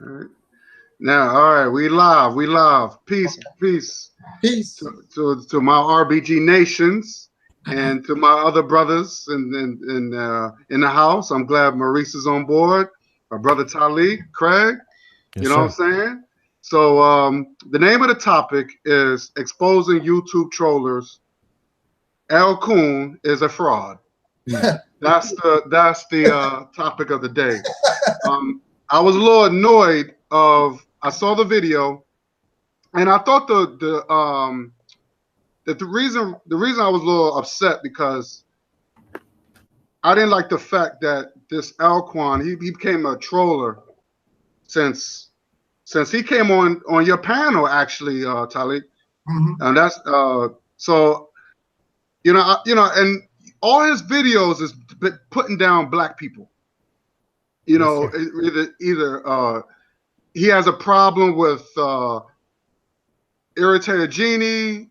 All right. Now, all right, we live, we live. Peace, peace Peace. to my RBG nations and to my other brothers in the house. I'm glad Maurice is on board. My brother Talik, Craig. You Yes, know what I'm sir. saying? So the name of the topic is exposing YouTube trollers. Al Coon is a fraud. That's the topic of the day. I was a little annoyed of I saw the video and I thought the reason I was a little upset because I didn't like the fact that this Alquan he became a troller since he came on your panel actually, Talik. Mhm. And that's so and all his videos is putting down black people. Yes, sir. Either he has a problem with Irritated Genie,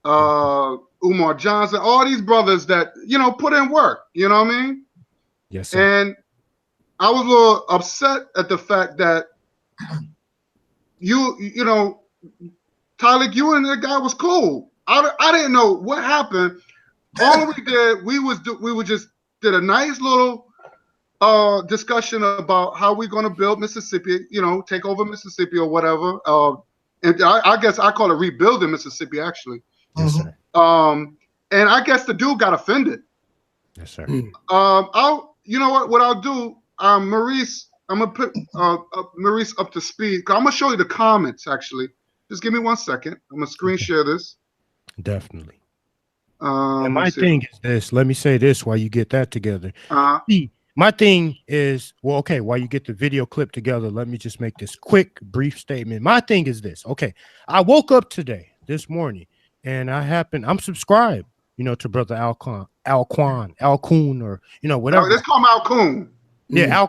Umar Johnson, all these brothers that put in work. You know what I mean? Yes, sir. And I was a little upset at the fact that you know, Talik, you and that guy was cool. I didn't know what happened. All we did, we just did a nice little discussion about how we're going to build Mississippi, take over Mississippi or whatever. And I guess I call it rebuilding Mississippi actually. Yes, Mhm. sir. And I guess the dude got offended. Yes, sir. You know what I'll do, Maurice, I'm gonna put Maurice up to speed. I'm gonna show you the comments actually. Just give me 1 second. I'm gonna screen Okay. share this. Definitely. And Let me my see. thing is this. Let me say this while you get that together. Uh, See, my thing is, well, okay, while you get the video clip together, let me just make this quick, brief statement. My thing is this. Okay, I woke up this morning, and I'm subscribed, to Brother Alcoon, or whatever. let's call him Al Coon. Yeah,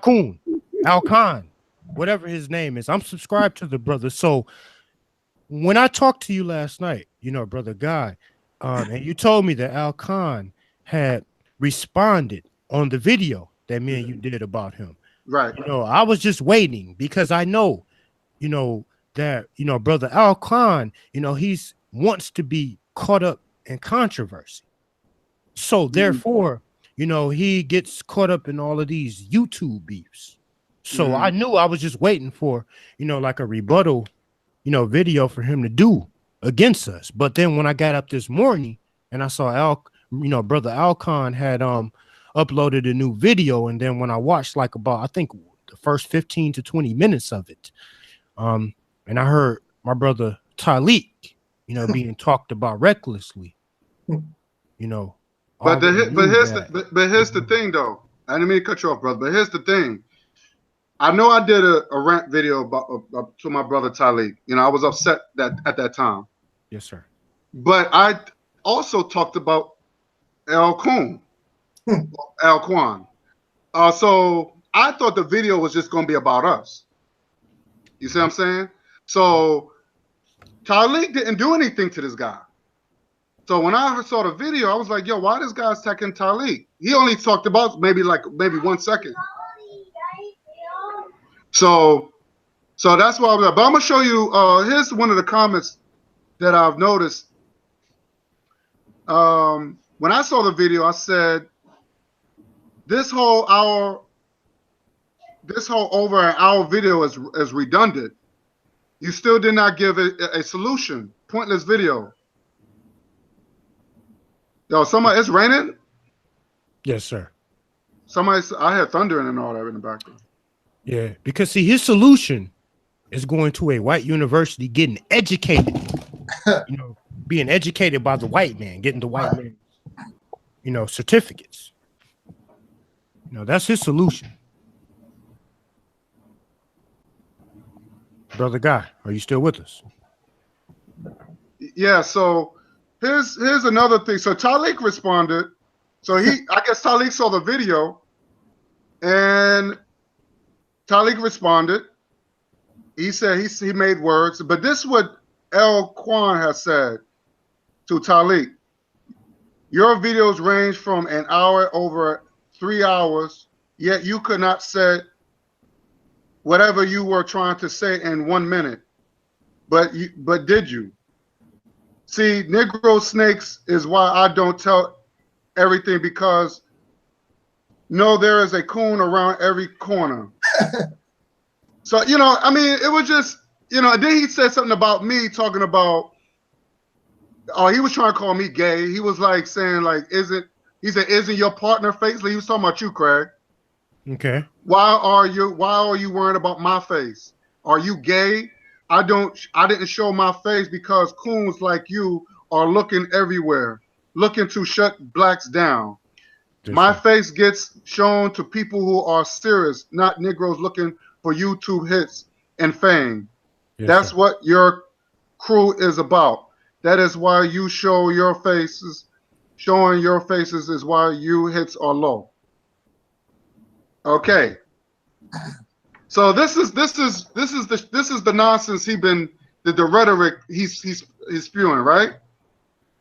Alcon, whatever his name is. I'm subscribed to the brother. So when I talked to you last night, Brother Guy, and you told me that Alcon had responded on the video that me and you did about him. Right. I was just waiting because I know, that, Brother Alcon, he's wants to be caught up in controversy. So therefore, he gets caught up in all of these YouTube beefs. So I knew I was just waiting for, like a rebuttal, video for him to do against us. But then when I got up this morning and I saw Brother Alcon had uploaded a new video, and then when I watched like about I think the first 15 to 20 minutes of it, and I heard my brother Talik, being talked about recklessly, I But already knew that. here's the thing though. I didn't mean to cut you off, brother. But here's the thing. I know I did a rant video about to my brother Talik. I was upset that at that time. Yes, sir. But I also talked about Al Coon, Al Quan. So I thought the video was just going to be about us. You see what I'm saying? So Talik didn't do anything to this guy. So when I saw the video, I was like, yo, why this guy's attacking Talik? He only talked about maybe 1 second. So that's why I'm. But I'm gonna show you. Here's one of the comments that I've noticed. When I saw the video, I said, this whole over an hour video is redundant. You still did not give a solution. Pointless video. Yo, it's raining. Yes, sir. I had thunder and all that in the background. Yeah, because see, his solution is going to a white university, getting educated, being educated by the white man, getting the white man, certificates. That's his solution. Brother Guy, are you still with us? Yeah, so here's another thing. So Talik responded. So I guess Talik saw the video, and Talik responded. He said he made words, but this is what El Quan has said to Talik. Your videos range from an hour over 3 hours, yet you could not set whatever you were trying to say in 1 minute. But did you? See, Negro snakes is why I don't tell everything, because no, there is a coon around every corner. So, you know, I mean, it was just, you know, and then he said something about me talking about, oh, he was trying to call me gay. He was like saying like, he said, isn't your partner face? Like, he was talking about you, Craig. Okay. Why are you worrying about my face? Are you gay? I didn't show my face because coons like you are looking everywhere, looking to shut blacks down. My face gets shown to people who are serious, not Negroes looking for YouTube hits and fame. That's what your crew is about. That is why you show your faces. Showing your faces is why you hits are low. Okay. So this is the nonsense the rhetoric he's spewing, right?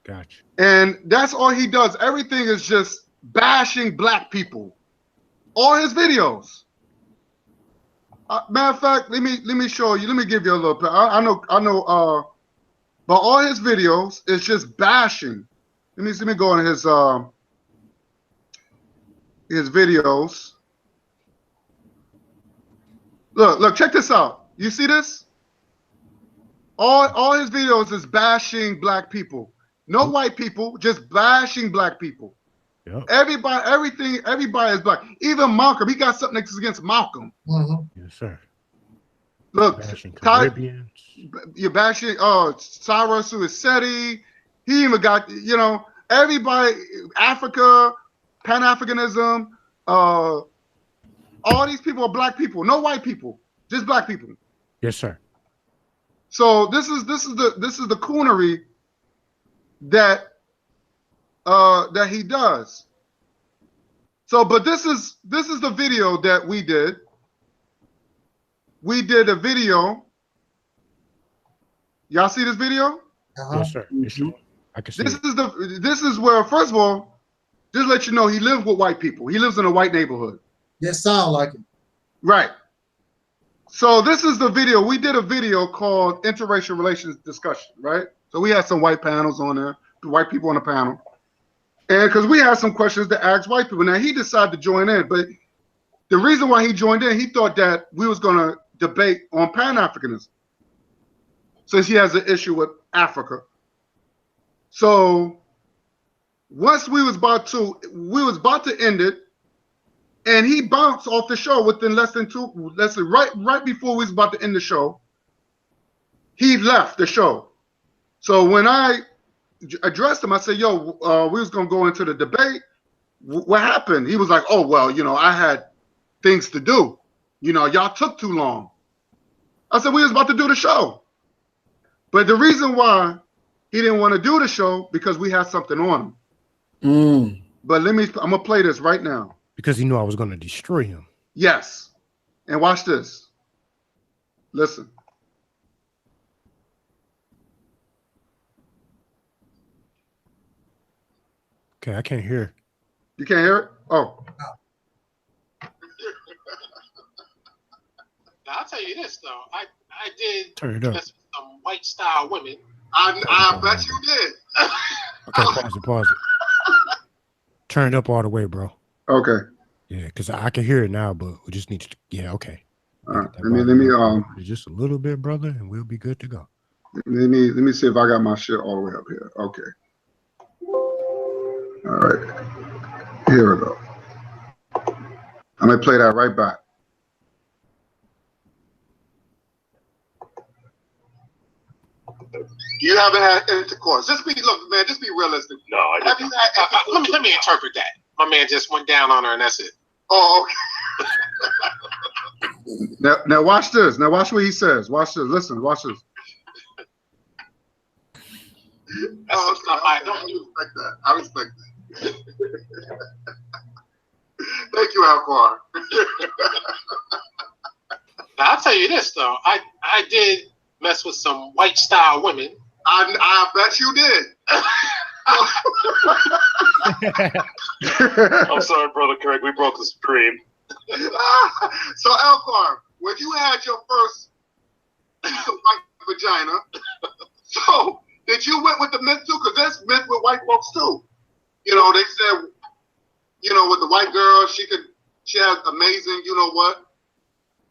Gotcha. And that's all he does. Everything is just bashing black people. All his videos. Matter of fact, let me show you. Let me give you a little bit. I know. But all his videos is just bashing. Let me go on his videos. Look, check this out. You see this? All his videos is bashing black people. No white people, just bashing black people. Yep. Everybody is black. Even Malcolm, he got something against Malcolm. Mm-hmm. Yes, sir. Look, bashing Caribbeans. You're bashing Cyrus Suicedi. He even got, you know, everybody, Africa, Pan-Africanism, all these people are black people, no white people, just black people. Yes, sir. So this is the coonery that he does. So, but this is the video that we did. We did a video. Y'all see this video? Yes, sir. Mm-hmm. I can see this is where, first of all, just let you know, he lives with white people. He lives in a white neighborhood. That sound like it. Right. So this is the video. We did a video called Interracial Relations Discussion, right? So we had some white panels on there, white people on the panel. And because we had some questions to ask white people. Now, he decided to join in, but the reason why he joined in, he thought that we was going to debate on Pan-Africanism, since he has an issue with Africa. So once we was about to end it, and he bounced off the show within right before we was about to end the show, he left the show. So when I addressed him, I said, yo, we was going to go into the debate. What happened? He was like, oh, well, you know, I had things to do. You know, y'all took too long. I said, we was about to do the show. But the reason why he didn't want to do the show, because we had something on him. But I'm going to play this right now. Because he knew I was going to destroy him. Yes. And watch this. Listen. Okay, I can't hear. You can't hear it? Oh. Now, I'll tell you this, though. I did turn it up. Mess with some white style women. I bet you did. Okay, pause it. Turn it up all the way, bro. Okay. Yeah, because I can hear it now, but we just need to. Yeah, okay. All right. Let me just a little bit, brother, and we'll be good to go. Let me see if I got my shit all the way up here. Okay. All right. Here we go. I'm gonna play that right back. You haven't had intercourse. Just be realistic. No, I didn't. Have you had let me interpret that. My man just went down on her, and that's it. Oh, okay. now watch this. Now watch what he says. Watch this. Listen. Watch this. That's some stuff I don't do. I respect that. Thank you, Alquan. Now, I'll tell you this, though. I did mess with some white style women. I bet you did. I'm sorry, brother Craig. We broke the stream. So, Elkhorn, when you had your first white vagina, so did you went with the myth too? Because there's myth with white folks too. You know, they said, you know, with the white girl, she has amazing, you know what?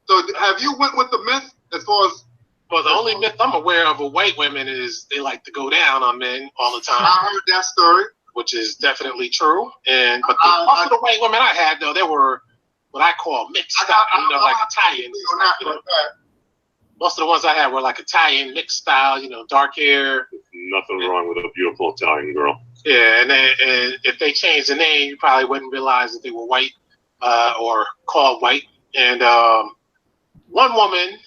So have you went with the myth as far as? Well, the only myth I'm aware of with white women is they like to go down on men all the time. I heard that story, which is definitely true. But most of the white women I had, though, they were what I call mixed style, you know, like Italian. You know, most of the ones I had were like Italian mixed style, you know, dark hair. Nothing wrong with a beautiful Italian girl. Yeah, and if they changed the name, you probably wouldn't realize that they were white or called white. And one woman,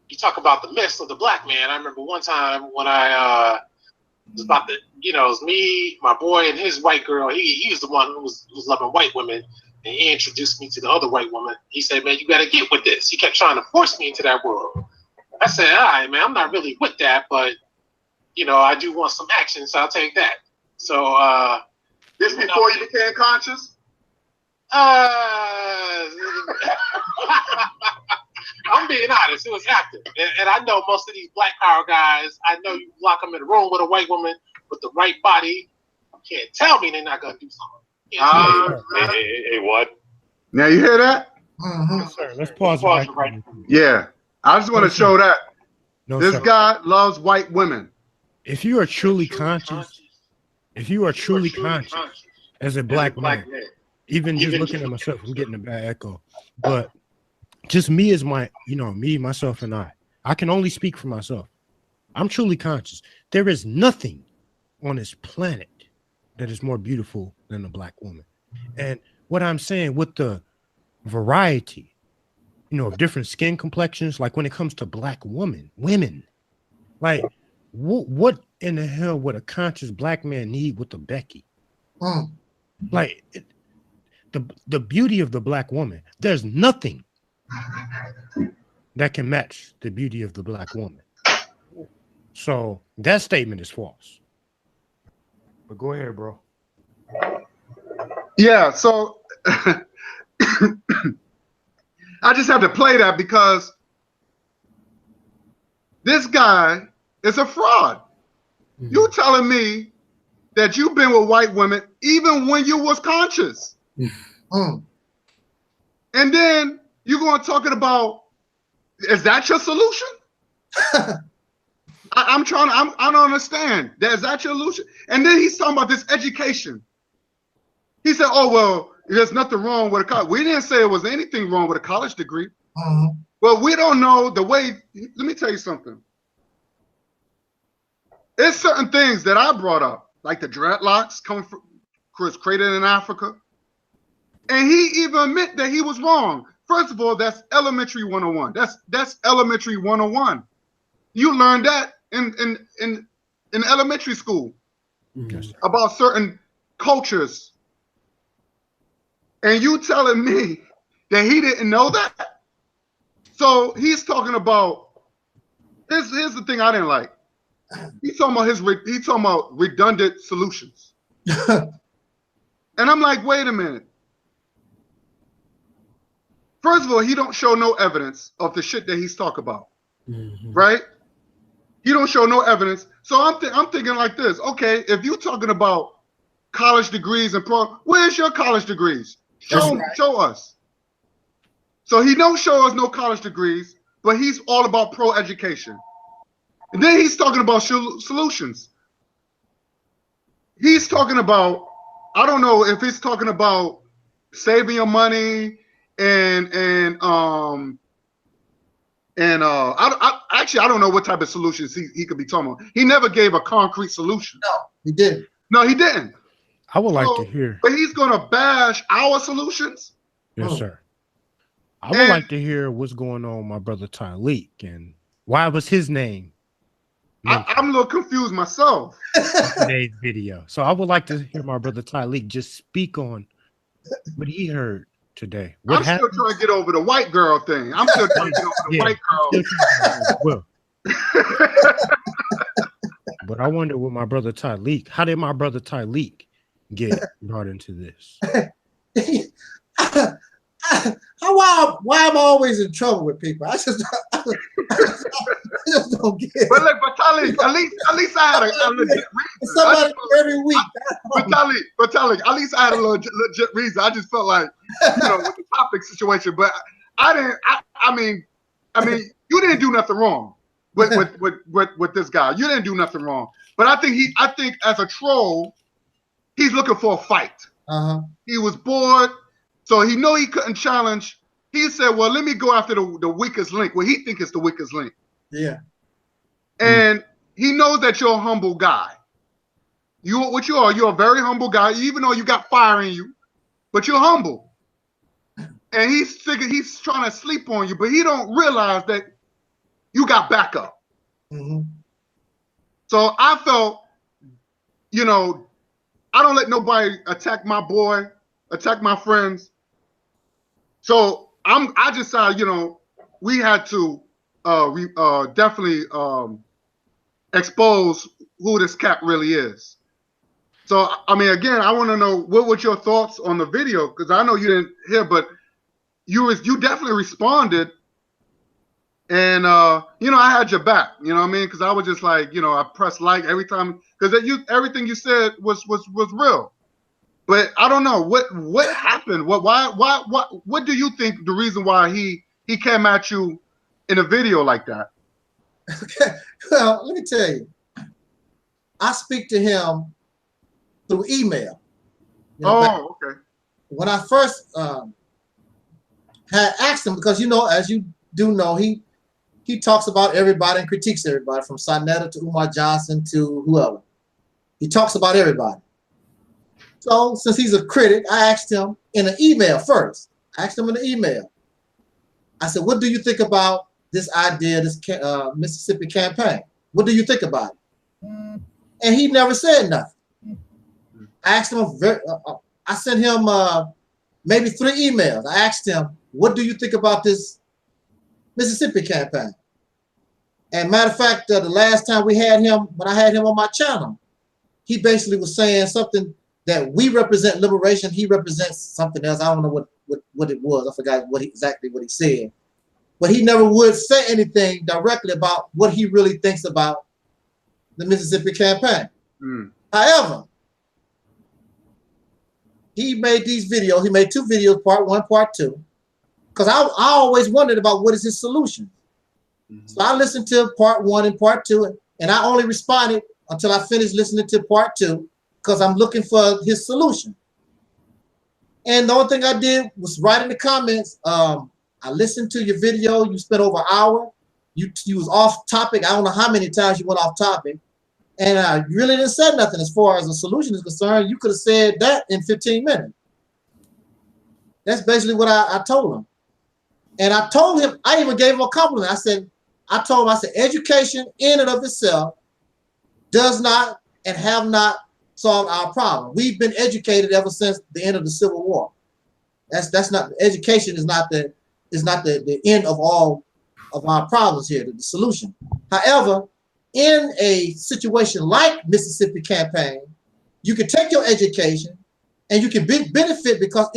you talk about the myths of the black man. I remember one time when I was about to, you know, it was me, my boy, and his white girl. He was the one who was loving white women, and he introduced me to the other white woman. He said, "Man, you got to get with this." He kept trying to force me into that world. I said, "All right, man, I'm not really with that, but you know, I do want some action, so I'll take that." So this before you became conscious? I'm being honest, it was active. And I know most of these black power guys, I know you lock them in a room with a white woman with the right body, you can't tell me they're not going to do something. Hey, what? Now you hear that? Yes, sir. Let's pause right. Yeah. I just want to show that this guy loves white women. If you are truly conscious, as a black man, even just looking at myself, I'm getting a bad echo, but just me as me, myself, and I can only speak for myself. I'm truly conscious. There is nothing on this planet that is more beautiful than a black woman. And what I'm saying with the variety, of different skin complexions, like when it comes to black women, like what in the hell would a conscious black man need with a Becky? Like the beauty of the black woman, there's nothing that can match the beauty of the black woman. So that statement is false. But go ahead, bro. Yeah, so I just have to play that because this guy is a fraud. You telling me that you've been with white women even when you was conscious. And then you're going talking about, is that your solution? I don't understand. Is that your solution? And then he's talking about this education. He said, oh, well, there's nothing wrong with a college. We didn't say there was anything wrong with a college degree. Well, we don't know the way. Let me tell you something. There's certain things that I brought up, like the dreadlocks coming from created in Africa. And he even admit that he was wrong. First of all, that's elementary 101. That's elementary 101. You learned that in elementary school about certain cultures. And you telling me that he didn't know that? So he's talking about, here's the thing I didn't like. He's talking about redundant solutions. And I'm like, wait a minute. First of all, he don't show no evidence of the shit that he's talking about, right? He don't show no evidence. So I'm thinking like this. Okay, if you're talking about college degrees and where's your college degrees? Show us. So he don't show us no college degrees, but he's all about pro education. And then he's talking about solutions. He's talking about, I don't know if he's talking about saving your money I don't know what type of solutions he could be talking about. He never gave a concrete solution. No, he didn't. No, he didn't. I would like to hear. But he's gonna bash our solutions. Yes, sir. I would like to hear what's going on with my brother Tyleek and why was his name? I'm a little confused myself. Today's video. So I would like to hear my brother Tyleek just speak on what he heard today. I'm still trying to get over the white girl thing. I'm still trying to get over the white girl. But I wonder with my brother Tyleek, how did my brother Tyleek get brought into this? I why am I always in trouble with people? I just don't get it. But look, but Talik, at least I had a legit reason. Somebody every week. But Talik, at least I had a legit reason. I just felt like, with the topic situation. But I didn't. I mean, you didn't do nothing wrong with this guy. You didn't do nothing wrong. But I think as a troll, he's looking for a fight. He was bored, so he know he couldn't challenge. He said, "Well, let me go after the weakest link. What he think is the weakest link." Yeah. And he knows that you're a humble guy. You're a very humble guy, even though you got fire in you, but you're humble. And he's trying to sleep on you, but he don't realize that you got backup. So I felt, I don't let nobody attack my boy, attack my friends. So I decided, we had to definitely expose who this cat really is. So I mean, again, I want to know what were your thoughts on the video, because I know you didn't hear, but you definitely responded, and I had your back. You know what I mean? Because I was just like, I pressed like every time, because everything you said was real. But I don't know what happened. What do you think the reason why he came at you in a video like that? Okay, well, let me tell you. I speak to him through email. Okay. When I first had asked him, because as you do know, he talks about everybody and critiques everybody, from Sonetta to Umar Johnson to whoever. He talks about everybody. So since he's a critic, I asked him in an email first. I asked him in an email. I said, "What do you think about this idea, this Mississippi campaign? What do you think about it?" And he never said nothing. I asked him, I sent him maybe 3 emails. I asked him, "What do you think about this Mississippi campaign?" And matter of fact, the last time we had him, when I had him on my channel, he basically was saying something that we represent liberation. He represents something else. I don't know what it was. I forgot exactly what he said. But he never would say anything directly about what he really thinks about the Mississippi campaign. However, he made these videos. He made 2 videos, part 1, part 2, because I always wondered about what is his solution. So I listened to part 1 and part 2, and I only responded until I finished listening to part 2, because I'm looking for his solution. And the only thing I did was write in the comments, I listened to your video. You spent over an hour. You was off topic. I don't know how many times you went off topic. And I really didn't say nothing as far as a solution is concerned. You could have said that in 15 minutes. That's basically what I told him. And I told him, I even gave him a compliment. I told him, education in and of itself does not and have not solved our problem. We've been educated ever since the end of the Civil War. That's not, education is not the end of all of our problems here, the solution. However, in a situation like Mississippi campaign, you can take your education and you can benefit because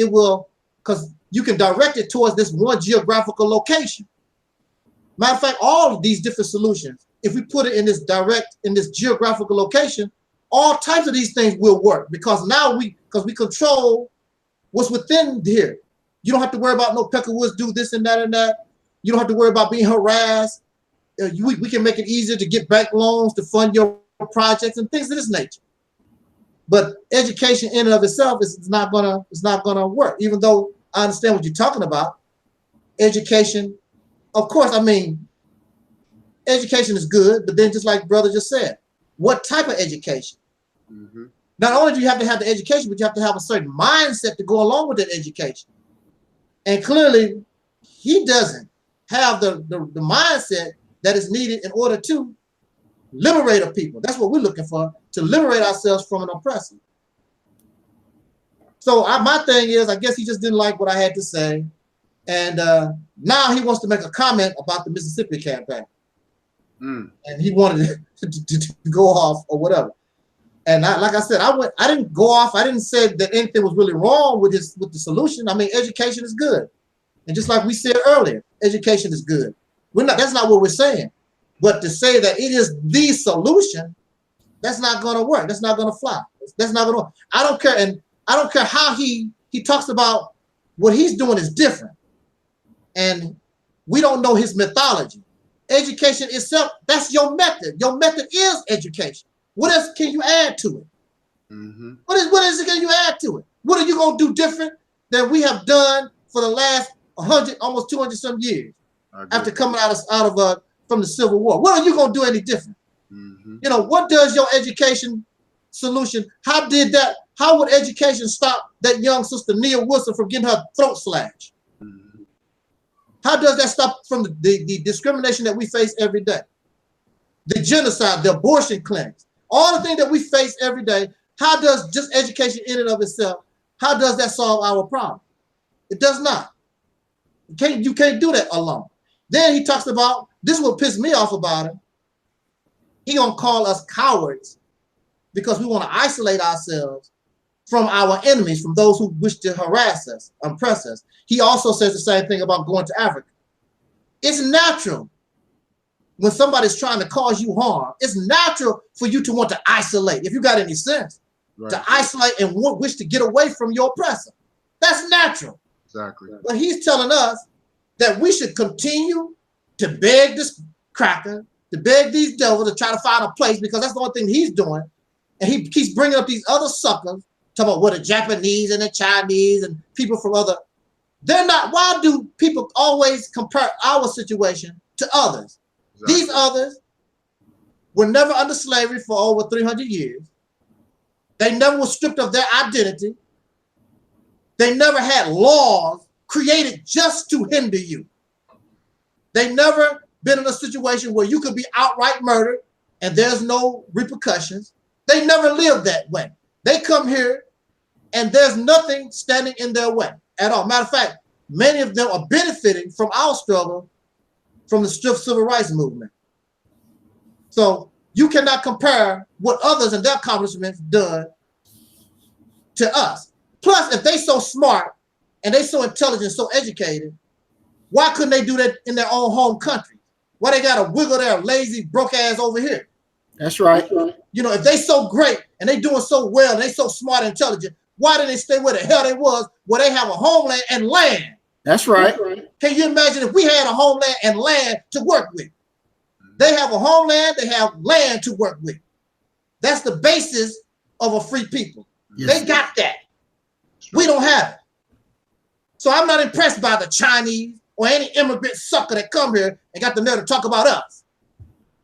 you can direct it towards this one geographical location. Matter of fact, all of these different solutions, if we put it in this geographical location, all types of these things will work, because now we control what's within here. You don't have to worry about no Peckerwoods do this and that and that. You don't have to worry about being harassed. We can make it easier to get bank loans to fund your projects and things of this nature. But education in and of itself is not gonna work. Even though I understand what you're talking about, education, of course, I mean, education is good, but then just like brother just said, what type of education? Not only do you have to have the education, but you have to have a certain mindset to go along with that education. And clearly, he doesn't have the mindset that is needed in order to liberate a people. That's what we're looking for, to liberate ourselves from an oppressor. So my thing is, I guess he just didn't like what I had to say. And now he wants to make a comment about the Mississippi campaign. And he wanted to go off or whatever. And like I said, I didn't go off. I didn't say that anything was really wrong with the solution. I mean, education is good. And just like we said earlier, education is good. That's not what we're saying. But to say that it is the solution, that's not going to work. That's not going to fly. That's not going to work. I don't care. And I don't care how he talks about what he's doing is different. And we don't know his mythology. Education itself, that's your method. Your method is education. What else can you add to it? Mm-hmm. What is it can you add to it? What are you going to do different than we have done for the last 100, almost 200 some years after coming out of from the Civil War? What are you going to do any different? Mm-hmm. You know, what does your education solution, how would education stop that young sister Nia Wilson from getting her throat slashed? Mm-hmm. How does that stop from the discrimination that we face every day? The genocide, the abortion clinics, all the things that we face every day. How does just education in and of itself, how does that solve our problem? It does not. You can't do that alone. Then he talks about, this is what pissed me off about him. He gonna call us cowards because we want to isolate ourselves from our enemies, from those who wish to harass us, oppress us. He also says the same thing about going to Africa. It's natural when somebody's trying to cause you harm. It's natural for you to want to isolate, if you got any sense, to isolate and wish to get away from your oppressor. That's natural. Exactly. But he's telling us that we should continue to beg this cracker, to beg these devils to try to find a place, because that's the only thing he's doing. And he keeps bringing up these other suckers, talking about what the Japanese and the Chinese and people from other, they're not, why do people always compare our situation to others? Exactly. These others were never under slavery for over 300 years. They never were stripped of their identity. They never had laws created just to hinder you. They never been in a situation where you could be outright murdered and there's no repercussions. They never lived that way. They come here and there's nothing standing in their way at all. Matter of fact, many of them are benefiting from our struggle from the civil rights movement. So you cannot compare what others and their accomplishments done to us. Plus, if they so smart and they so intelligent, so educated, why couldn't they do that in their own home country? Why they got to wiggle their lazy, broke ass over here? That's right. You know, if they so great and they doing so well and they so smart and intelligent, why didn't they stay where the hell they was, where they have a homeland and land? That's right. Can you imagine if we had a homeland and land to work with? They have a homeland, they have land to work with. That's the basis of a free people. Yes. They got that. We don't have it. So I'm not impressed by the Chinese or any immigrant sucker that come here and got the nerve to talk about us.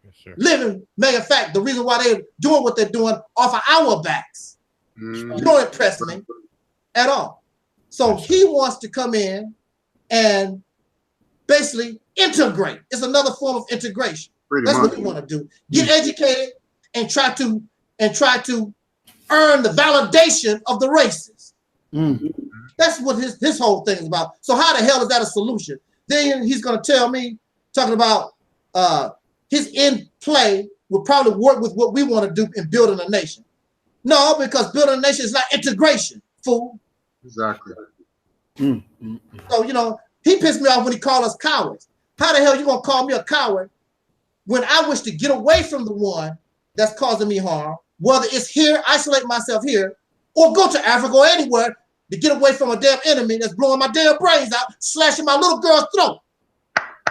Yes, sir. Living, matter of fact, the reason why they're doing what they're doing off of our backs. You don't impress me at all. So he wants to come in and basically integrate. It's another form of integration. That's what we want to do. Get educated and try to earn the validation of the races. That's what his whole thing is about. So how the hell is that a solution? Then he's going to tell me, talking about his end play will probably work with what we want to do in building a nation. No, because building a nation is not integration, fool. Exactly. So, you know, he pissed me off when he called us cowards. How the hell you going to call me a coward when I wish to get away from the one that's causing me harm, whether it's here, isolate myself here, or go to Africa or anywhere to get away from a damn enemy that's blowing my damn brains out, slashing my little girl's throat.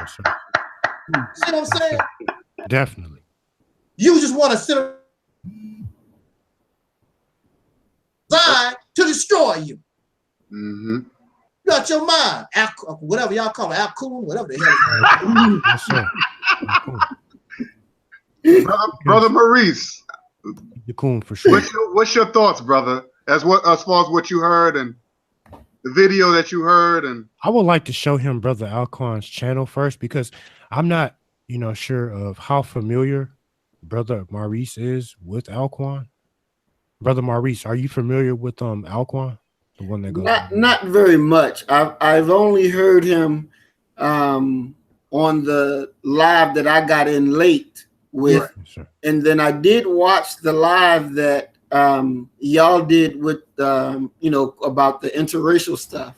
See what I'm saying? Definitely. You just want to sit designed to destroy you. You got your mind, whatever y'all call it, Al-Coon, whatever the hell it is. Brother Maurice. The coon for sure. What's your thoughts, brother? As far as what you heard and the video that you heard, and I would like to show him Brother Alquan's channel first, because I'm not, sure of how familiar Brother Maurice is with Alquan. Brother Maurice, are you familiar with Alquan, the one that goes? Not very much. I've only heard him on the live that I got in late with, and then I did watch the live that y'all did with about the interracial stuff.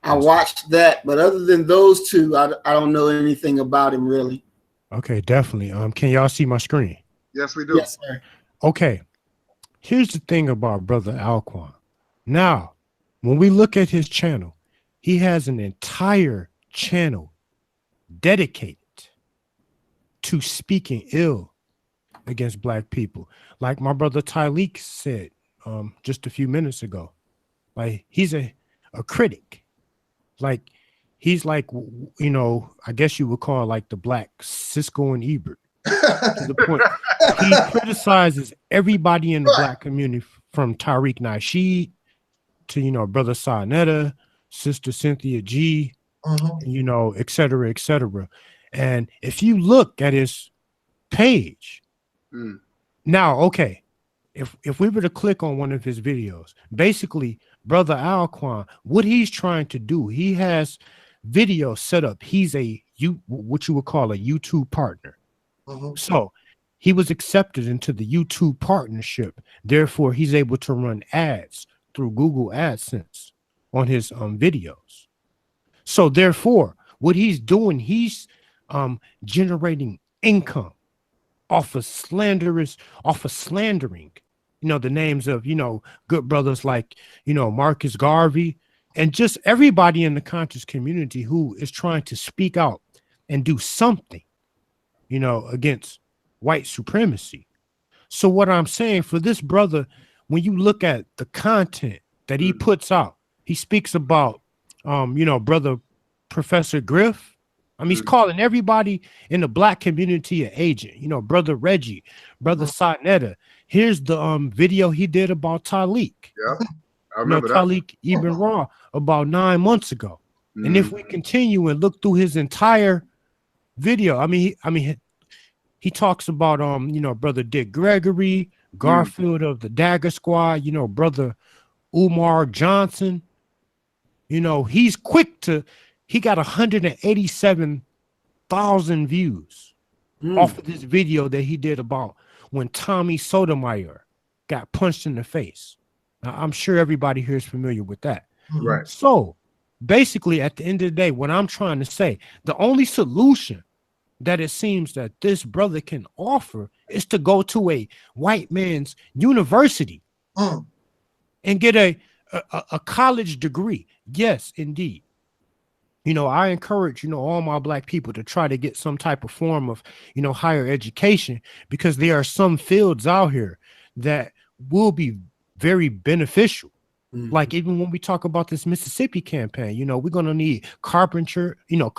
I watched that, but other than those two, I don't know anything about him really. Okay, definitely. Can y'all see my screen? Yes, we do. Yes, sir. Okay. Here's the thing about Brother Alquan. Now, when we look at his channel, he has an entire channel dedicated to speaking ill against black people. Like my brother Tyleek said just a few minutes ago. Like he's a critic. Like he's like, you know, I guess you would call like the black Cisco and Ebert. To the point, he criticizes everybody in the black community, from Tariq Nasheed to, you know, Brother Sarnetta, Sister Cynthia G, you know, et cetera, et cetera. And if you look at his page, now, okay, if we were to click on one of his videos, basically, Brother Alquan, what he's trying to do, he has videos set up. He's what you would call a YouTube partner. So he was accepted into the YouTube partnership. Therefore, he's able to run ads through Google AdSense on his videos. So therefore, what he's doing, he's generating income off of slandering, you know, the names of, you know, good brothers like, you know, Marcus Garvey and just everybody in the conscious community who is trying to speak out and do something, you know, against white supremacy. So what I'm saying for this brother, when you look at the content that he puts out, he speaks about, you know, Brother Professor Griff. I mean, he's calling everybody in the black community an agent, you know, Brother Reggie, Brother Sarnetta. Here's the video he did about Taliq. Yeah, I remember Taliq Ibn Ra about 9 months ago. And if we continue and look through his entire video, he talks about you know, Brother Dick Gregory, Garfield of the Dagger Squad, you know, Brother Umar Johnson. You know, he's quick to, he got 187,000 views off of this video that he did about when Tommy Sotomayor got punched in the face. Now, I'm sure everybody here is familiar with that. Right. So basically, at the end of the day, what I'm trying to say, the only solution that it seems that this brother can offer is to go to a white man's university and get a college degree. Yes, indeed. You know, I encourage, you know, all my black people to try to get some type of form of, you know, higher education, because there are some fields out here that will be very beneficial. Like even when we talk about this Mississippi campaign, you know, we're going to need carpenter, you know,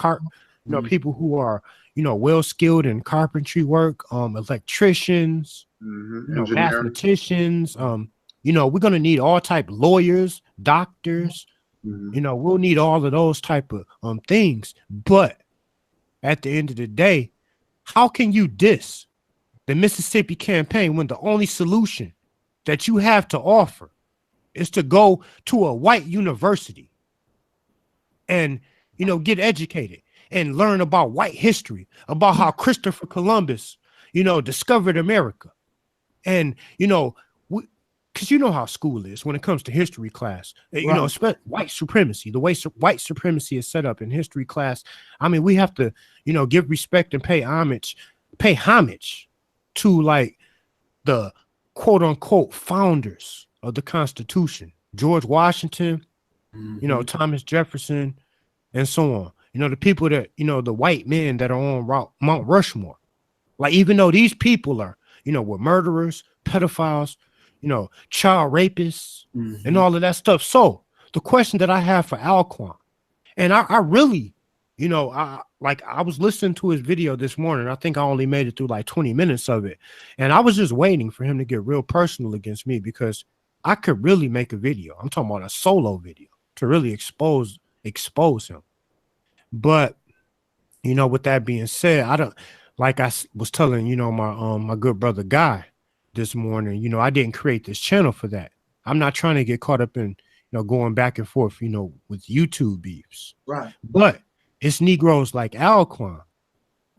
people who are, you know, well skilled in carpentry work, electricians, you know, mathematicians, you know, we're going to need all type lawyers, doctors, you know, we'll need all of those type of things. But at the end of the day, how can you diss the Mississippi campaign when the only solution that you have to offer is to go to a white university and, you know, get educated and learn about white history, about how Christopher Columbus, you know, discovered America. And, you know, because you know how school is when it comes to history class, you know, white supremacy, the way white supremacy is set up in history class. I mean, we have to, you know, give respect and pay homage to like the quote unquote founders of the Constitution, George Washington, you know, Thomas Jefferson, and so on. You know, the people that, you know, the white men that are on Mount Rushmore. Like, even though these people are, you know, were murderers, pedophiles, you know, child rapists, and all of that stuff. So the question that I have for Alquan, and I really, you know, I was listening to his video this morning. I think I only made it through like 20 minutes of it. And I was just waiting for him to get real personal against me, because I could really make a video. I'm talking about a solo video to really expose him. But, you know, with that being said, I don't, like I was telling, you know, my good brother Guy this morning, you know, I didn't create this channel for that. I'm not trying to get caught up in, you know, going back and forth, you know, with YouTube beefs. Right. But it's Negroes like Alquan.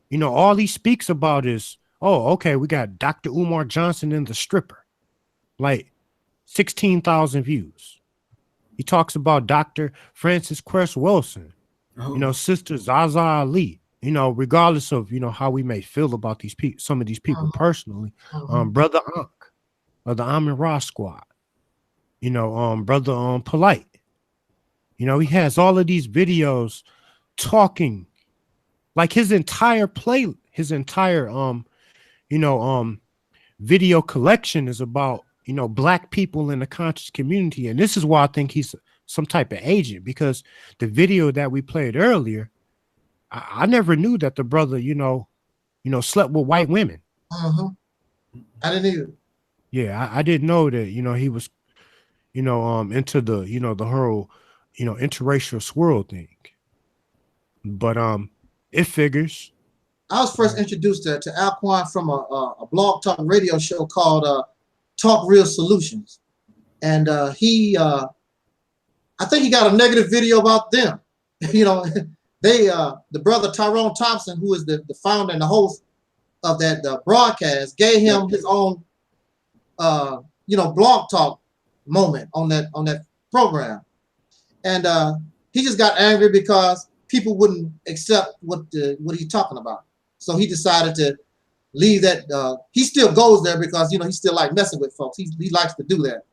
You know, all he speaks about is, oh, okay, we got Dr. Umar Johnson and the stripper. Like 16,000 views. He talks about Dr. Francis Cress Wilson, Oh. you know, Sister Zaza Ali, you know, regardless of, you know, how we may feel about these people, some of these people personally, Brother Ankh of the Amin Ra Squad, you know, Brother Polite. You know, he has all of these videos talking, like his entire video collection is about, you know, Black people in the conscious community. And this is why I think he's some type of agent, because the video that we played earlier, I never knew that the brother, you know, slept with white women. I didn't either. Yeah, I didn't know that, you know, he was, you know, into the, you know, the whole, you know, interracial swirl thing. But it figures. I was first introduced to Alquan from a blog talk radio show called Talk Real Solutions. And I think he got a negative video about them. You know, they the brother Tyrone Thompson, who is the founder and the host of that broadcast, gave him his own you know, blog talk moment on that program. And he just got angry because people wouldn't accept what he's talking about. So he decided to leave that. He still goes there because, you know, he still like messing with folks. He likes to do that.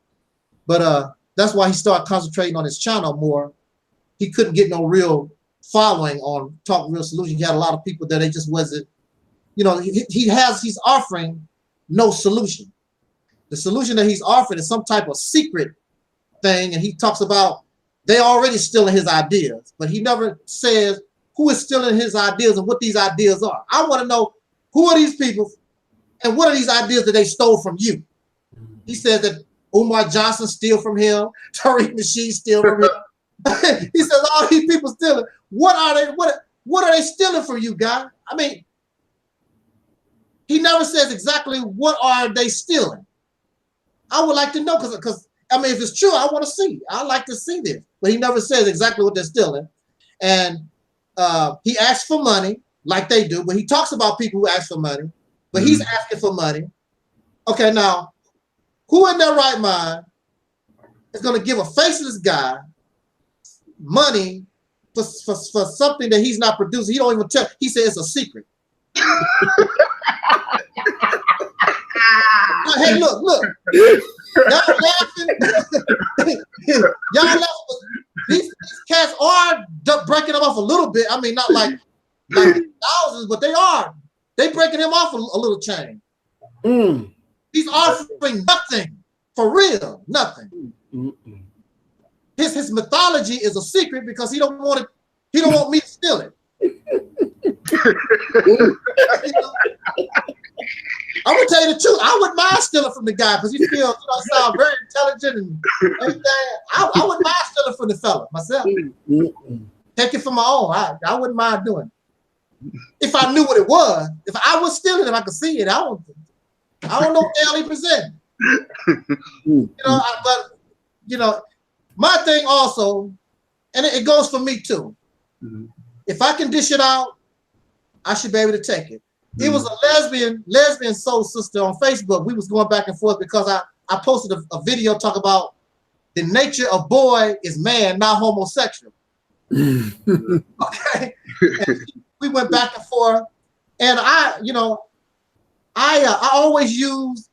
But that's why he started concentrating on his channel more. He couldn't get no real following on Talk Real Solutions. He had a lot of people that they just wasn't, you know, he's offering no solution. The solution that he's offering is some type of secret thing. And he talks about they already stealing his ideas, but he never says who is stealing his ideas and what these ideas are. I want to know who are these people and what are these ideas that they stole from you? He says that Umar Johnson steal from him, Tariq Nasheed steal from him. He says all these people stealing. What are they? What are they stealing from you, guy? I mean, he never says exactly what are they stealing. I would like to know because I mean, if it's true, I want to see. I like to see this, but he never says exactly what they're stealing. And he asks for money like they do, but he talks about people who ask for money, but he's asking for money. Okay, now, who in their right mind is going to give a faceless guy money for something that he's not producing? He don't even tell. He said it's a secret. Hey, look. Y'all laughing. Y'all laughing. These cats are breaking him off a little bit. I mean, not like thousands, but they breaking him off a little chain. He's offering nothing for real, nothing. His mythology is a secret because he don't want me to steal it. You know? I'm gonna tell you the truth. I wouldn't mind stealing from the guy because he feels, you know, sound very intelligent and everything. I wouldn't mind stealing from the fella myself. Take it for my own. I wouldn't mind doing it. If I knew what it was, if I was stealing it, I could see it. I don't know what the hell he presented. You know, but you know, my thing also, and it goes for me too. If I can dish it out, I should be able to take it. It was a lesbian soul sister on Facebook. We was going back and forth because I posted a video talk about the nature of boy is man, not homosexual. Okay. And we went back and forth, and I always use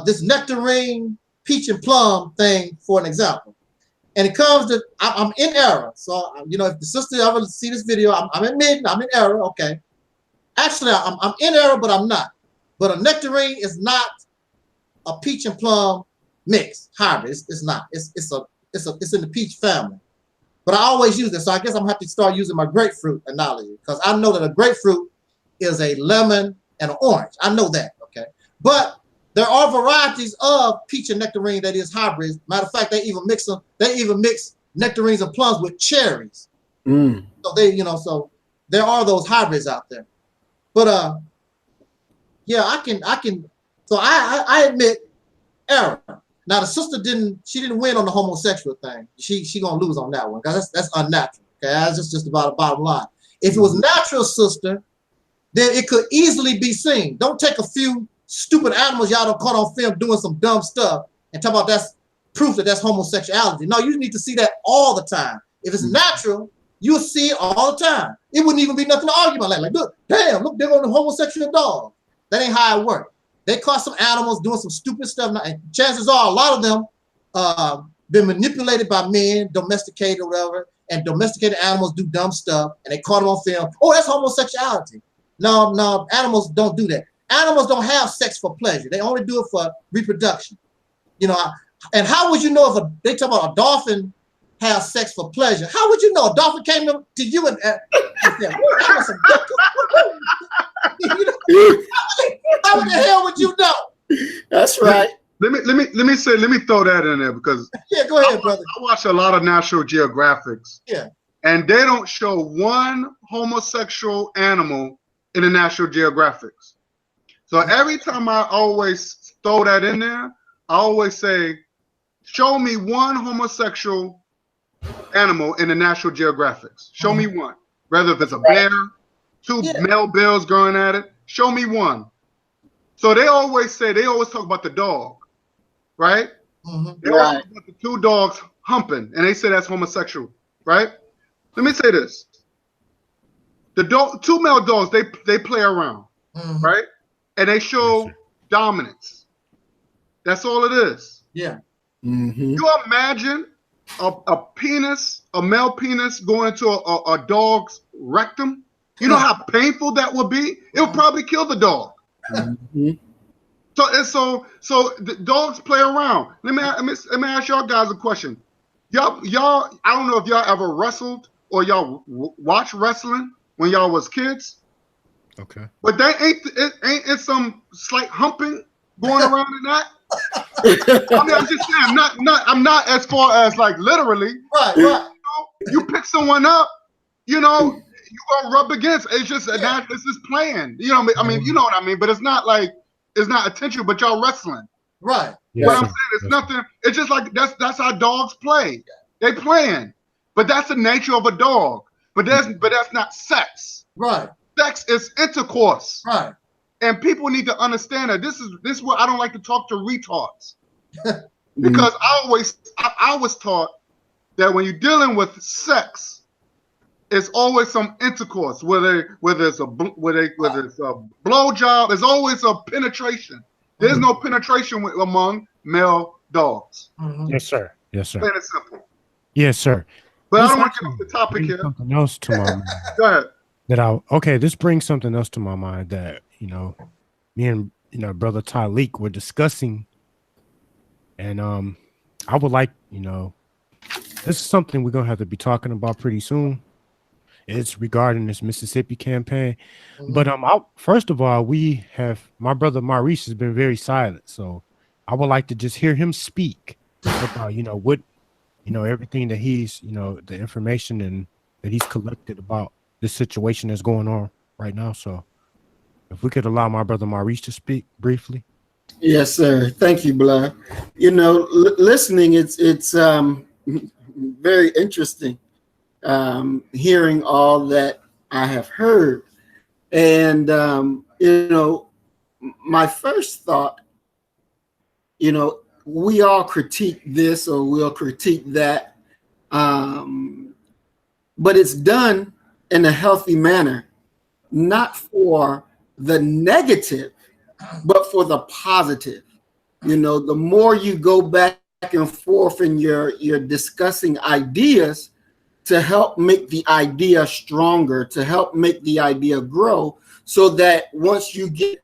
this nectarine, peach and plum thing for an example. And it comes to I'm in error. So you know, if the sister ever see this video, I'm admitting I'm in error. Okay. Actually, I'm in error, but I'm not. But a nectarine is not a peach and plum mix hybrid. It's not. It's in the peach family. But I always use it, so I guess I'm gonna have to start using my grapefruit analogy because I know that a grapefruit is a lemon and an orange. I know that. Okay, but there are varieties of peach and nectarine that is hybrids. Matter of fact, they even mix them. They even mix nectarines and plums with cherries. So so there are those hybrids out there. But yeah, I can. So I admit error. Now the sister didn't win on the homosexual thing. She gonna lose on that one because that's unnatural. Okay, that's just about the bottom line. If it was natural, sister, then it could easily be seen. Don't take a few stupid animals y'all don't caught on film doing some dumb stuff and talk about proof that that's homosexuality. No, you need to see that all the time. If it's natural, you'll see it all the time. It wouldn't even be nothing to argue about. Like, look, damn, look, they're on the homosexual dog. That ain't how it works. They caught some animals doing some stupid stuff. And chances are a lot of them been manipulated by men, domesticated or whatever, and domesticated animals do dumb stuff, and they caught them on film. Oh, that's homosexuality. No, animals don't do that. Animals don't have sex for pleasure. They only do it for reproduction. You know, and how would you know if they talk about a dolphin has sex for pleasure? How would you know? A dolphin came to you and said, how the hell would you know? That's right. Let me throw that in there because yeah, go ahead, brother. I watch a lot of National Geographics. Yeah. And they don't show one homosexual animal in the National Geographics. So every time I always throw that in there, I always say, show me one homosexual animal in the National Geographics. Show me one. Whether if it's a bear, two male bears going at it, show me one. So they always talk about the dog, right? They always talk about the two dogs humping, and they say that's homosexual, right? Let me say this. The two male dogs, they play around, right? And they show dominance. That's all it is. Yeah. You imagine a penis, a male penis going into a dog's rectum? You know how painful that would be? It would probably kill the dog. So the dogs play around. Let me ask y'all guys a question. Y'all, I don't know if y'all ever wrestled or y'all watch wrestling when y'all was kids. Okay. But they ain't some slight humping going around in that. I mean, I'm just saying, I'm not as far as like literally. Right. You know, you pick someone up, you know, you gonna rub against. It's just it's just playing. You know, I mean, you know what I mean. But it's not like it's not intentional. But y'all wrestling, right? Yes, what I'm saying, it's nothing. It's just like that's how dogs play. They playing, but that's the nature of a dog. But that's not sex. Right. Sex is intercourse. Right. And people need to understand that this is what I don't like to talk to retards. Because I was taught that when you're dealing with sex, it's always some intercourse, whether it's a blowjob, it's always a penetration. There's no penetration among male dogs. Yes, sir. Yes, sir. Plain and simple. Yes, sir. But I don't want to get off the topic here. Something else to my mind. Go ahead. This brings something else to my mind that, you know, me and, you know, Brother Tyleek were discussing. And I would like, you know, this is something we're going to have to be talking about pretty soon. It's regarding this Mississippi campaign. But first of all, my brother Maurice has been very silent. So I would like to just hear him speak about, you know, what, you know, everything that he's, you know, the information and that he's collected about this situation that's going on right now. So if we could allow my brother Maurice to speak briefly. Yes, sir. Thank you, Blood. You know, listening, it's very interesting hearing all that I have heard. And, you know, my first thought, you know, we all critique this or we'll critique that, but it's done in a healthy manner, not for the negative, but for the positive. You know, the more you go back and forth and you're discussing ideas to help make the idea stronger, to help make the idea grow, so that once you get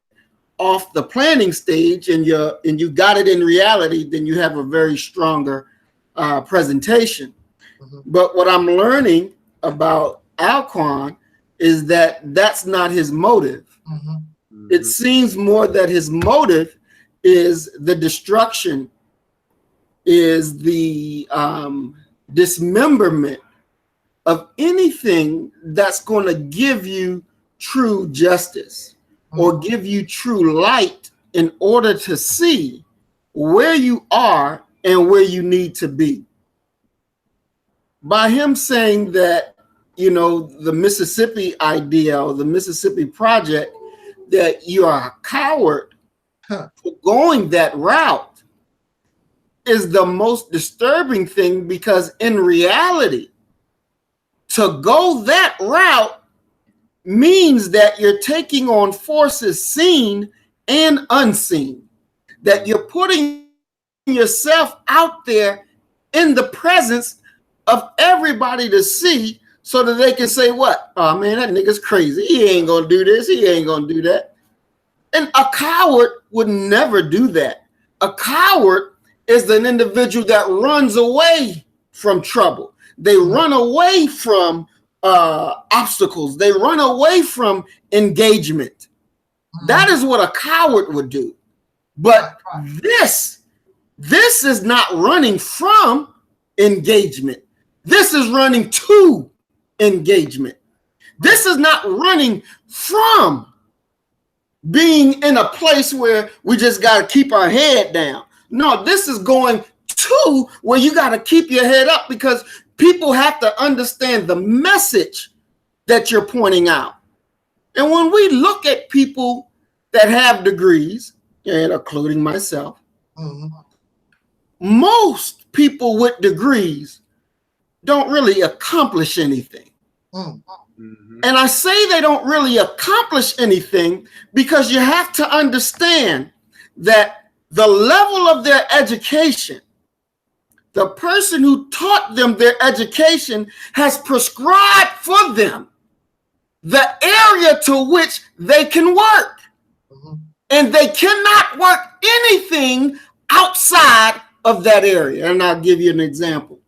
off the planning stage and you got it in reality, then you have a very stronger presentation. But what I'm learning about Alquan is that that's not his motive. It seems more that his motive is the destruction, is the dismemberment of anything that's going to give you true justice or give you true light in order to see where you are and where you need to be. By him saying that, you know, the Mississippi idea or the Mississippi project, that you are a coward for going that route, is the most disturbing thing, because in reality, to go that route means that you're taking on forces seen and unseen, that you're putting yourself out there in the presence of everybody to see, so that they can say, what? Oh man, that nigga's crazy. He ain't gonna do this. He ain't gonna do that. And a coward would never do that. A coward is an individual that runs away from trouble. They run away from obstacles. They run away from engagement. That is what a coward would do. But this is not running from engagement. This is running to engagement. This is not running from being in a place where we just got to keep our head down. No, this is going to where you got to keep your head up, because people have to understand the message that you're pointing out. And when we look at people that have degrees, and including myself, most people with degrees don't really accomplish anything. And I say they don't really accomplish anything because you have to understand that the level of their education, the person who taught them their education, has prescribed for them the area to which they can work. And they cannot work anything outside of that area. And I'll give you an example.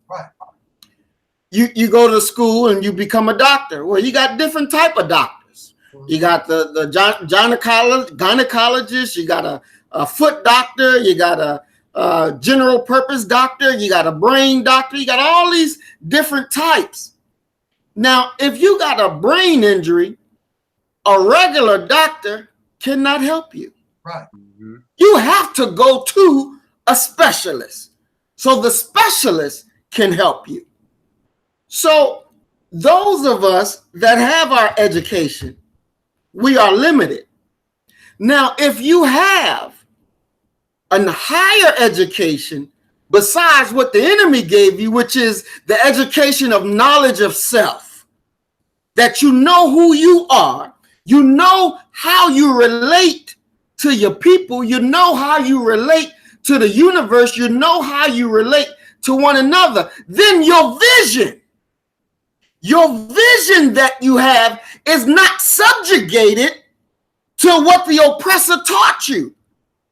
You go to school and you become a doctor. Well, you got different type of doctors. You got the gynecologist, you got a foot doctor, you got a general purpose doctor, you got a brain doctor, you got all these different types. Now, if you got a brain injury, a regular doctor cannot help you. You have to go to a specialist, so the specialist can help you. So those of us that have our education, we are limited. Now, if you have a higher education besides what the enemy gave you, which is the education of knowledge of self, that you know who you are, you know how you relate to your people, you know how you relate to the universe, you know how you relate to one another, then your vision that you have is not subjugated to what the oppressor taught you,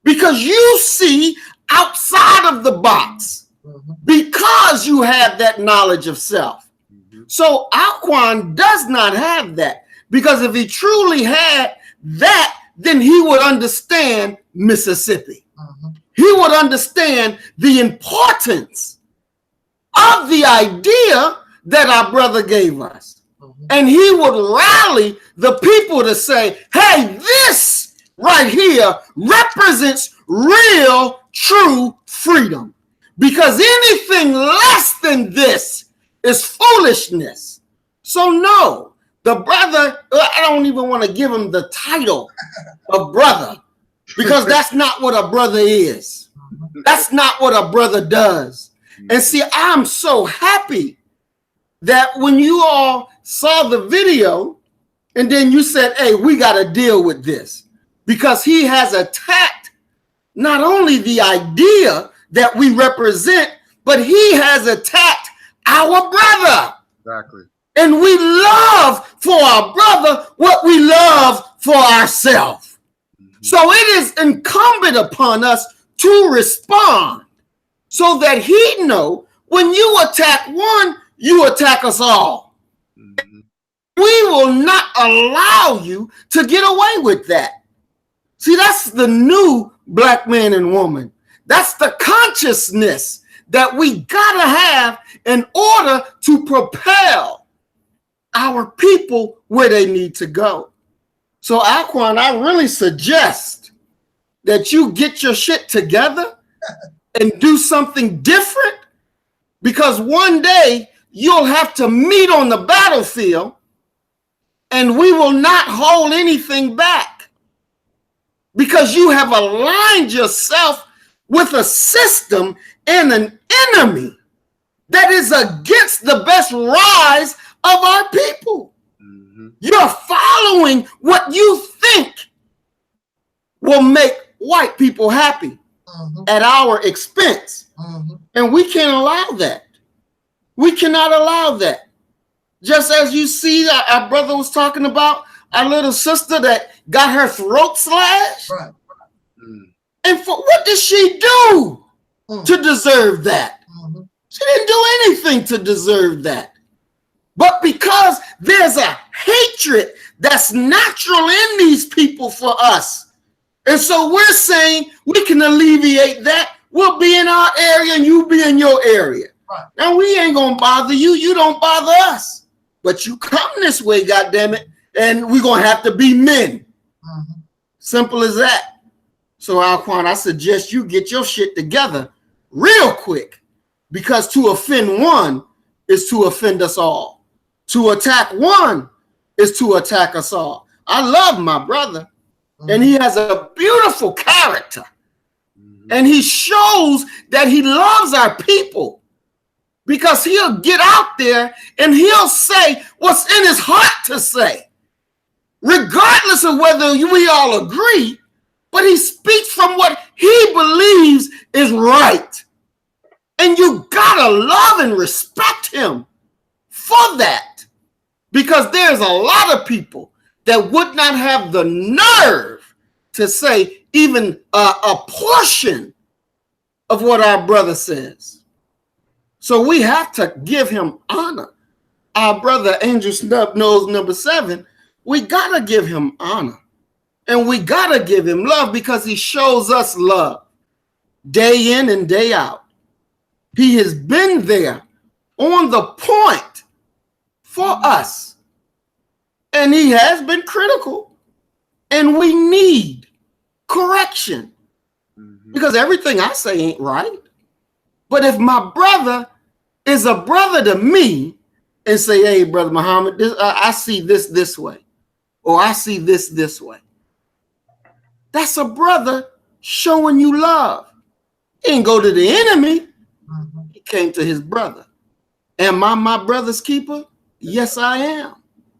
because you see outside of the box because you have that knowledge of self. So Alquan does not have that, because if he truly had that, then he would understand Mississippi. He would understand the importance of the idea that our brother gave us. And he would rally the people to say, hey, this right here represents real, true freedom. Because anything less than this is foolishness. So no, the brother, I don't even want to give him the title of brother, because that's not what a brother is. That's not what a brother does. And see, I'm so happy that when you all saw the video and then you said, hey, we got to deal with this, because he has attacked not only the idea that we represent, but he has attacked our brother. Exactly. And we love for our brother what we love for ourselves. So it is incumbent upon us to respond, so that he know when you attack one, you attack us all. We will not allow you to get away with that. See, that's the new black man and woman. That's the consciousness that we gotta have in order to propel our people where they need to go. So Alquan, I really suggest that you get your shit together and do something different, because one day you'll have to meet on the battlefield and we will not hold anything back, because you have aligned yourself with a system and an enemy that is against the best rise of our people. You're following what you think will make white people happy at our expense. And we can't allow that. We cannot allow that. Just as you see, our brother was talking about our little sister that got her throat slashed. Right. And for what did she do to deserve that? She didn't do anything to deserve that. But because there's a hatred that's natural in these people for us. And so we're saying we can alleviate that. We'll be in our area and you be in your area. Right. Now we ain't gonna bother you. You don't bother us. But you come this way, goddammit, and we're gonna have to be men. Simple as that. So Alquan, I suggest you get your shit together real quick, because to offend one is to offend us all. To attack one is to attack us all. I love my brother, and he has a beautiful character, and he shows that he loves our people, because he'll get out there and he'll say what's in his heart to say, regardless of whether we all agree, but he speaks from what he believes is right. And you gotta love and respect him for that, because there's a lot of people that would not have the nerve to say even a portion of what our brother says. So we have to give him honor. Our brother Angel Snub Nose number 7, we gotta give him honor. And we gotta give him love, because he shows us love day in and day out. He has been there on the point for us. And he has been critical. And we need correction. Because everything I say ain't right. But if my brother is a brother to me and say, hey, Brother Muhammad, I see this way, or I see this way, that's a brother showing you love. He didn't go to the enemy. He came to his brother. Am I my brother's keeper? Yes, I am.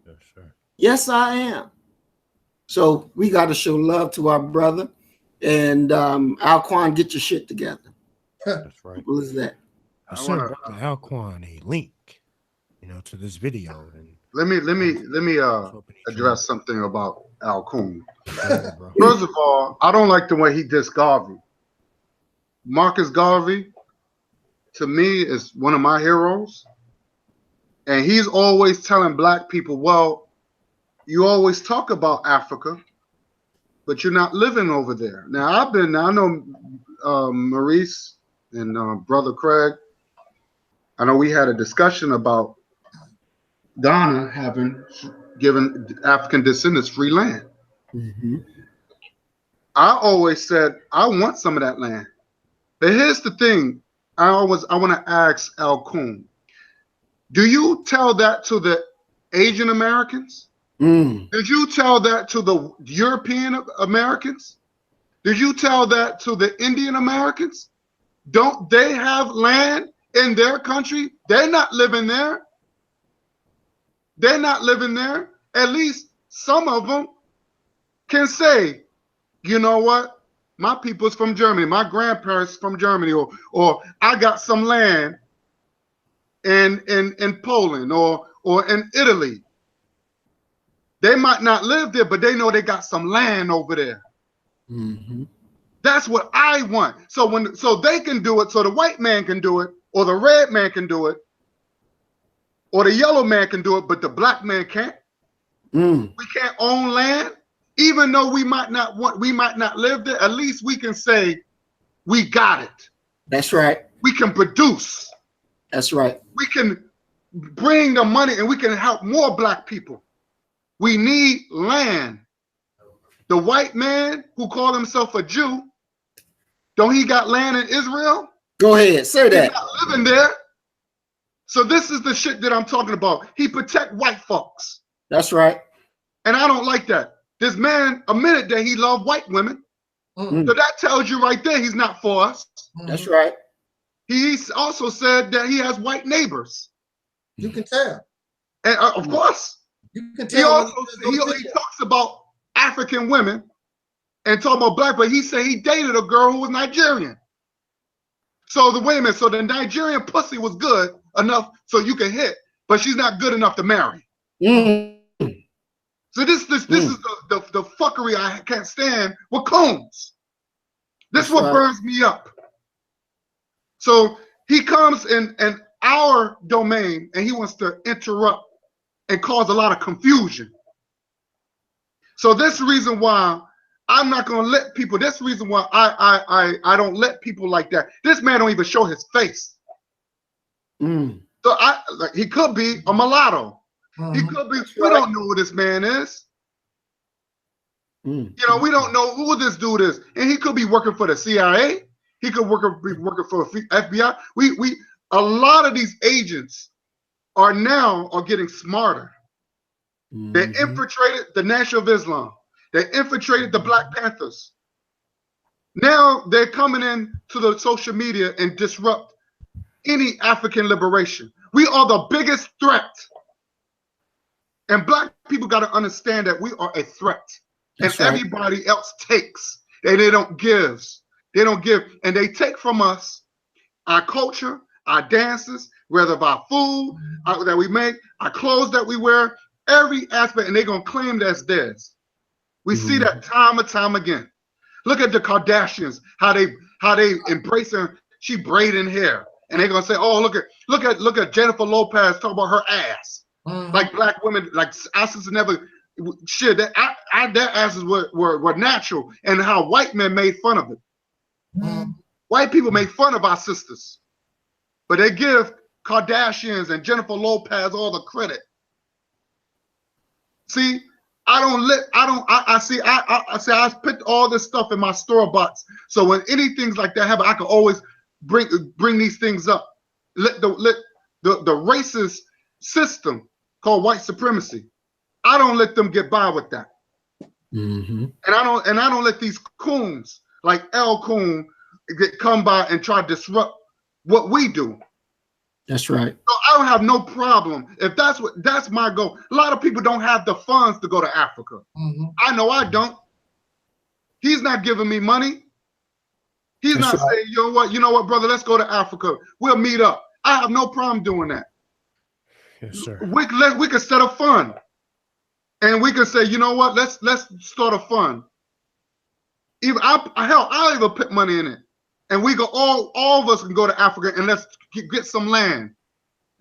Yes, sir. Yes, I am. So we got to show love to our brother. And Alquan, get your shit together. That's right. What is that? I sent Brother Alquan a link, to this video. And let me address something about Alquan. First of all, I don't like the way he dissed Garvey. Marcus Garvey, to me, is one of my heroes. And he's always telling black people, well, you always talk about Africa, but you're not living over there. Now, I know Maurice and Brother Craig, I know we had a discussion about Ghana having given African descendants free land. I always said, I want some of that land. But here's the thing. I want to ask Alquan, do you tell that to the Asian Americans? Did you tell that to the European Americans? Did you tell that to the Indian Americans? Don't they have land in their country? They're not living there. They're not living there. At least some of them can say, you know what? My people's from Germany. My grandparents from Germany, or I got some land in Poland or in Italy. They might not live there, but they know they got some land over there. That's what I want. So they can do it, so the white man can do it, or the red man can do it, or the yellow man can do it, but the black man can't. We can't own land, even though we might not live there. At least we can say we got it. That's right. We can produce. That's right. We can bring the money and we can help more black people. We need land. The white man who called himself a Jew, don't he got land in Israel? Go ahead, say that. He's not living there. So this is the shit that I'm talking about. He protect white folks. That's right. And I don't like that. This man admitted that he loved white women. So that tells you right there he's not for us. That's right. He also said that he has white neighbors. You can tell. And of course, You can he tell. also he talks about African women and talking about black, but he said he dated a girl who was Nigerian. So wait a minute, so the Nigerian pussy was good enough so you can hit, but she's not good enough to marry. So this is the fuckery I can't stand with Combs. This is what burns me up. So he comes in our domain and he wants to interrupt and cause a lot of confusion. So this is the reason why I'm not going to let people. This is the reason why I don't let people like that. This man don't even show his face. So he could be a mulatto. He could be. We don't know who this man is. You know, we don't know who this dude is, and he could be working for the CIA. He could be working for FBI. A lot of these agents are getting smarter. They infiltrated the Nation of Islam. They infiltrated the Black Panthers. Now they're coming in to the social media and disrupt any African liberation. We are the biggest threat. And Black people got to understand that we are a threat. That's and everybody else takes. And they don't give. They don't give. And they take from us our culture, our dances, whether of our food that we make, our clothes that we wear, every aspect, and they're going to claim that's theirs. We see that time and time again. Look at the Kardashians, how they embrace her. She braiding hair. And they're going to say, oh, look at Jennifer Lopez talk about her ass. Like Black women, like asses never, shit, their asses were natural, and how white men made fun of it. White people make fun of our sisters, but they give Kardashians and Jennifer Lopez all the credit. See, I put all this stuff in my store box, so when anything like that happen, I can always bring these things up. Let the racist system called white supremacy, I don't let them get by with that. And I don't let these coons like El Coon come by and try to disrupt what we do. That's right. So I don't have no problem if that's my goal. A lot of people don't have the funds to go to Africa. I know I don't. He's not giving me money. He's not saying, you know what, brother, let's go to Africa. We'll meet up. I have no problem doing that. Yes, sir. We could set a fund, and we could say, you know what, let's start a fund. Even I'll even put money in it, and we go all of us can go to Africa and let's get some land.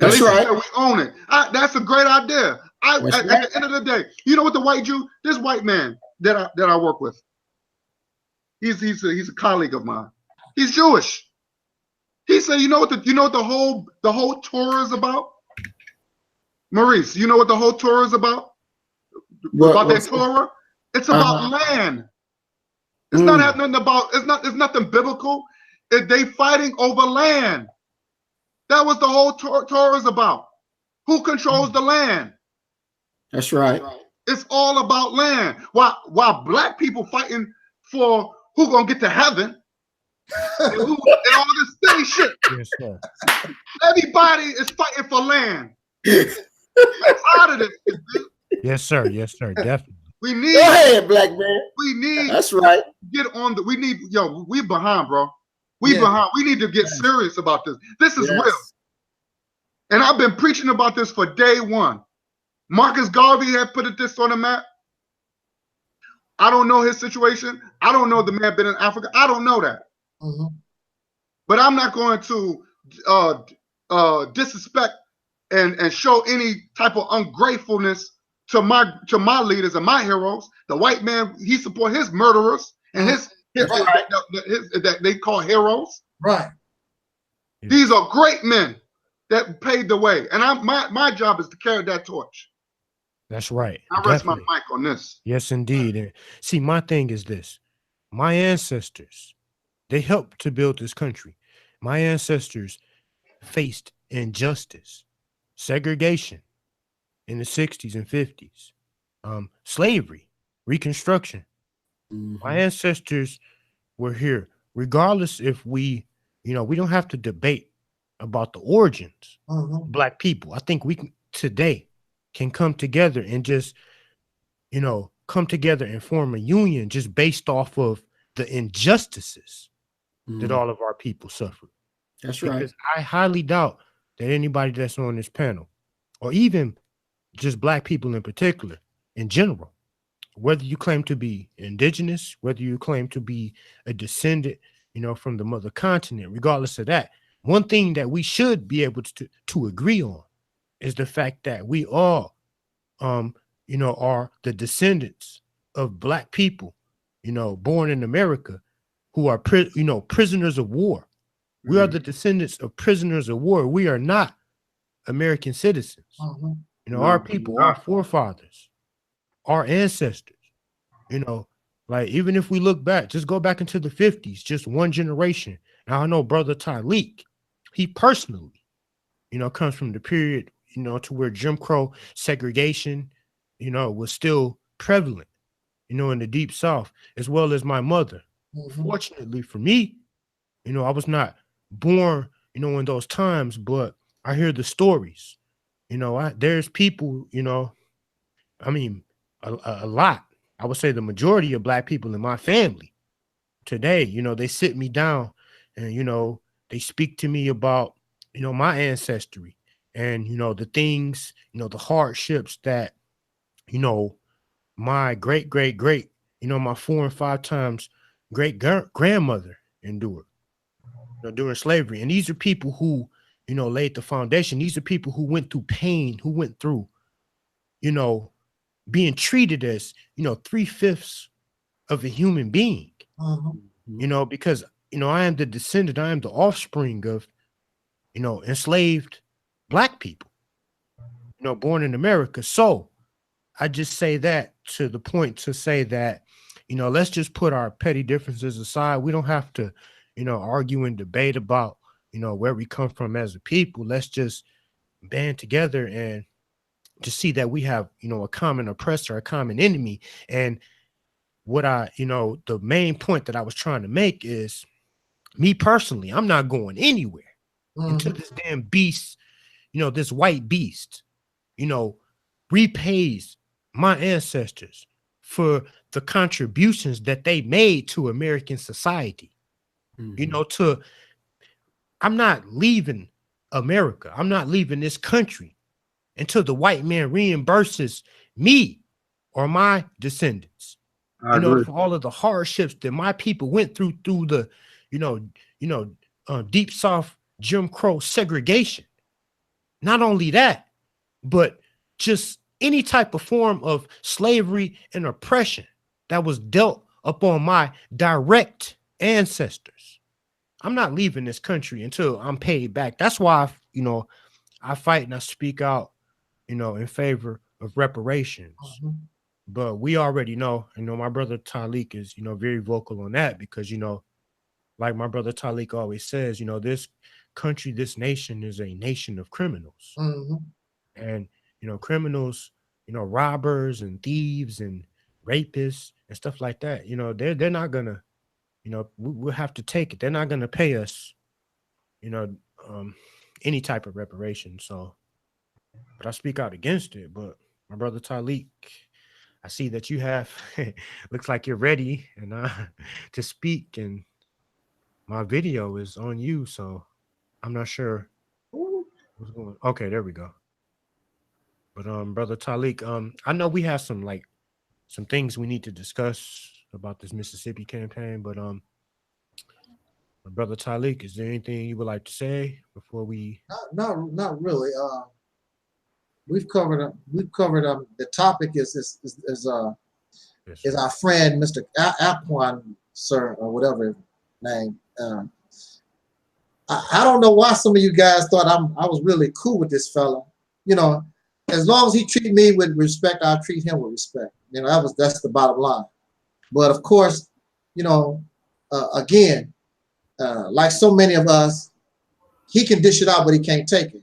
That's right. We own it. That's a great idea. At the end of the day, you know what this white man that I work with, he's a colleague of mine. He's Jewish. He said, you know what the whole Torah is about? Maurice, you know what the whole Torah is about? About that Torah? It's about land. It's not nothing about. It's nothing biblical. They fighting over land. That was the whole Torah is about. Who controls the land? That's right. It's all about land. While Black people fighting for who gonna get to heaven and all this silly shit. Yes, sir. Everybody is fighting for land. I'm tired of this. Yes, sir. Yes, sir. Definitely. We need. Go ahead, Black man. We need. That's right. Get on the. We need. We behind, bro. We behind. We need to get serious about this. This is real. And I've been preaching about this for day one. Marcus Garvey had put this on the map. I don't know his situation. I don't know the man been in Africa. I don't know that. But I'm not going to disrespect and show any type of ungratefulness to my leaders and my heroes. The white man, he support his murderers and his that they call heroes. Right. These are great men that paved the way, and my job is to carry that torch. That's right. I rest my mic on this. Yes, indeed. And see, my thing is this: my ancestors, they helped to build this country. My ancestors faced injustice, segregation in the 60s and 50s, slavery, Reconstruction. My ancestors were here, regardless if we, you know, we don't have to debate about the origins of Black people. I think we can today can come together and just, you know, come together and form a union just based off of the injustices that all of our people suffered. That's right. Because I highly doubt that anybody that's on this panel, or even just Black people in particular, in general, whether you claim to be indigenous, whether you claim to be a descendant, you know, from the mother continent, regardless of that, one thing that we should be able to agree on is the fact that we all, you know, are the descendants of Black people, you know, born in America, who are, you know, prisoners of war. We are the descendants of prisoners of war. We are not American citizens. You know, our people, our forefathers, our ancestors, you know, like even if we look back, just go back into the 50s, just one generation. Now I know Brother Tyleek, he personally, you know, comes from the period, you know, to where Jim Crow segregation, you know, was still prevalent, you know, in the Deep South, as well as my mother. Fortunately for me, you know, I was not born, you know, in those times, but I hear the stories. You know, there's people, you know, I mean, a lot. I would say the majority of Black people in my family today, you know, they sit me down and, you know, they speak to me about, you know, my ancestry and, you know, the things, you know, the hardships that, you know, my great, you know, my 4 and 5 times great grandmother endured, you know, during slavery. And these are people who, you know, laid the foundation. These are people who went through pain, who went through, you know, being treated as, you know, 3/5 of a human being, you know, because, you know, I am the descendant, I am the offspring of, you know, enslaved Black people, you know, born in America. So I just say that to the point to say that, you know, let's just put our petty differences aside. We don't have to, you know, argue and debate about, you know, where we come from as a people. Let's just band together and to see that we have, you know, a common oppressor, a common enemy. And what I, you know, the main point that I was trying to make is, me personally, I'm not going anywhere until this damn beast, you know, this white beast, you know, repays my ancestors for the contributions that they made to American society. You know, I'm not leaving America. I'm not leaving this country until the white man reimburses me or my descendants, you know, for all of the hardships that my people went through the, Deep South Jim Crow segregation. Not only that, but just any type of form of slavery and oppression that was dealt upon my direct ancestors. I'm not leaving this country until I'm paid back. That's why, I fight and I speak out, in favor of reparations. But we already know, my brother Tyleek is, very vocal on that because, like my brother Tyleek always says, this country, this nation is a nation of criminals. And, criminals, robbers and thieves and rapists and stuff like that, they're not gonna, we'll have to take it. They're not gonna pay us, any type of reparation. So, but I speak out against it. But my brother Tyleek, I see that you have, looks like you're ready and to speak, and my video is on you, so I'm not sure what's going on. Okay, there we go. But brother Tyleek, I know we have some things we need to discuss about this Mississippi campaign, but brother Tyleek, is there anything you would like to say before we? Not really. We've covered the topic is our friend Mr. Alquan, sir, or whatever his name. I don't know why some of you guys thought I was really cool with this fella. As long as he treat me with respect, I'll treat him with respect. That's the bottom line. But of course, again, like so many of us, he can dish it out, but he can't take it.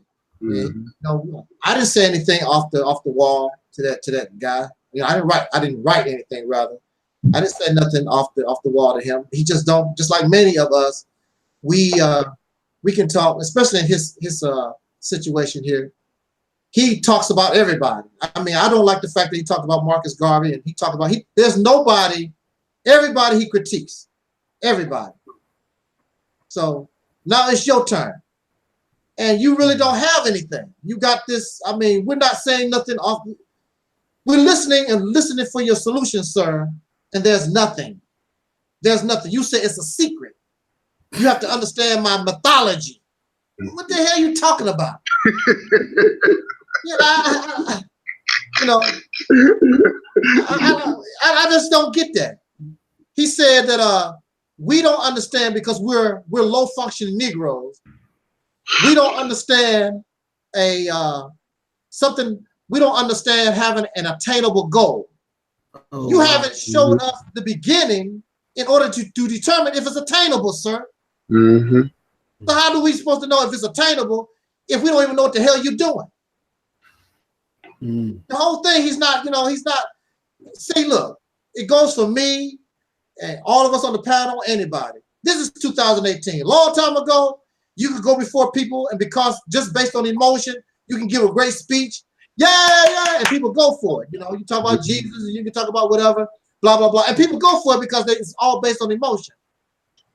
I didn't say anything off the wall to that guy. I didn't write anything. Rather, I didn't say nothing off the wall to him. He just like many of us, we can talk, especially in his situation here. He talks about everybody. I mean, I don't like the fact that he talked about Marcus Garvey, and he talked about there's nobody, everybody he critiques, everybody. So now it's your turn, and you really don't have anything. You got this. I mean, we're not saying nothing off. We're listening for your solution, sir, and there's nothing. There's nothing. You say it's a secret. You have to understand my mythology. What the hell are you talking about? I just don't get that. He said that we don't understand because we're low functioning Negroes. We don't understand something. We don't understand having an attainable goal. Oh, you haven't shown us the beginning in order to determine if it's attainable, sir. Mm-hmm. So how do we supposed to know if it's attainable if we don't even know what the hell you're doing? Mm. The whole thing, he's not. See, look, it goes for me and all of us on the panel, anybody. This is 2018. A long time ago, you could go before people, and because just based on emotion, you can give a great speech. Yeah, and people go for it. You talk about Jesus, and you can talk about whatever, blah, blah, blah. And people go for it because it's all based on emotion.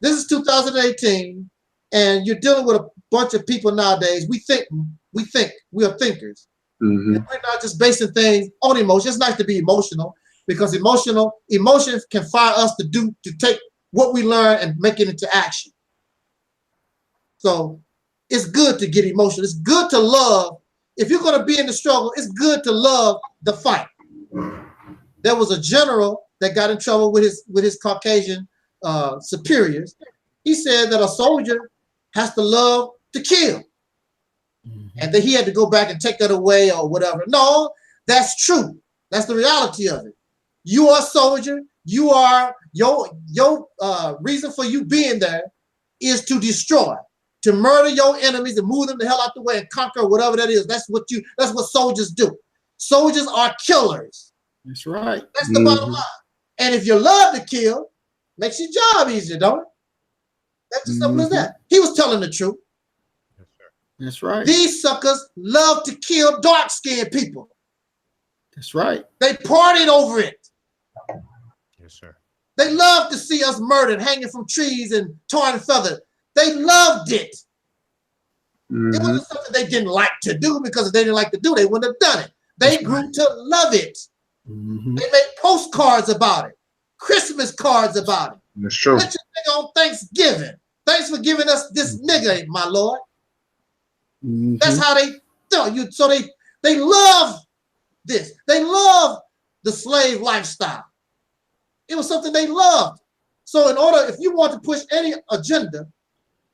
This is 2018, and you're dealing with a bunch of people nowadays. We are thinkers. Mm-hmm. And we're not just basing things on emotion. It's nice to be emotional because emotion can fire us to take what we learn and make it into action. So it's good to get emotional. It's good to love. If you're going to be in the struggle, it's good to love the fight. There was a general that got in trouble with his Caucasian superiors. He said that a soldier has to love to kill. And that he had to go back and take that away or whatever. No, that's true. That's the reality of it. You are a soldier. You are your reason for you being there is to destroy, to murder your enemies and move them the hell out the way and conquer whatever that is. That's what soldiers do. Soldiers are killers. That's right. That's the bottom line. And if you love to kill, makes your job easier, don't it? That's as simple as that. He was telling the truth. That's right. These suckers love to kill dark-skinned people. That's right. They partied over it. Yes, sir. They love to see us murdered, hanging from trees and torn and feathered. They loved it. Mm-hmm. It wasn't something they didn't like to do because if they didn't like to do, they wouldn't have done it. They grew to love it. Mm-hmm. They made postcards about it, Christmas cards about it. That's true. Let your nigga on Thanksgiving. Thanks for giving us this nigga, my lord. Mm-hmm. That's how they do you. So they love this. They love the slave lifestyle. It was something they loved. So if you want to push any agenda,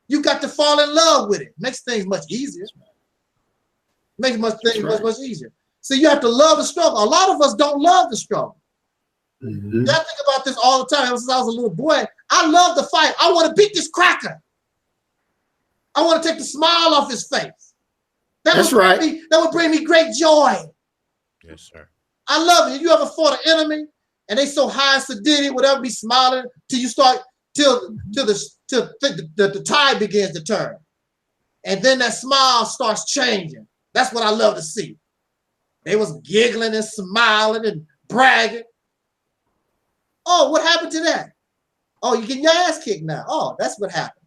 you got to fall in love with it. Makes things much easier. Makes things much easier. So you have to love the struggle. A lot of us don't love the struggle. Mm-hmm. I think about this all the time. Ever since I was a little boy, I love the fight. I want to beat this cracker. I want to take the smile off his face. That would bring me great joy. Yes, sir. I love it. You ever fought an enemy and they so high sedity, whatever, be smiling till you start till the tide begins to turn, and then that smile starts changing. That's what I love to see. They was giggling and smiling and bragging. Oh, what happened to that? Oh, you getting your ass kicked now. Oh, that's what happened.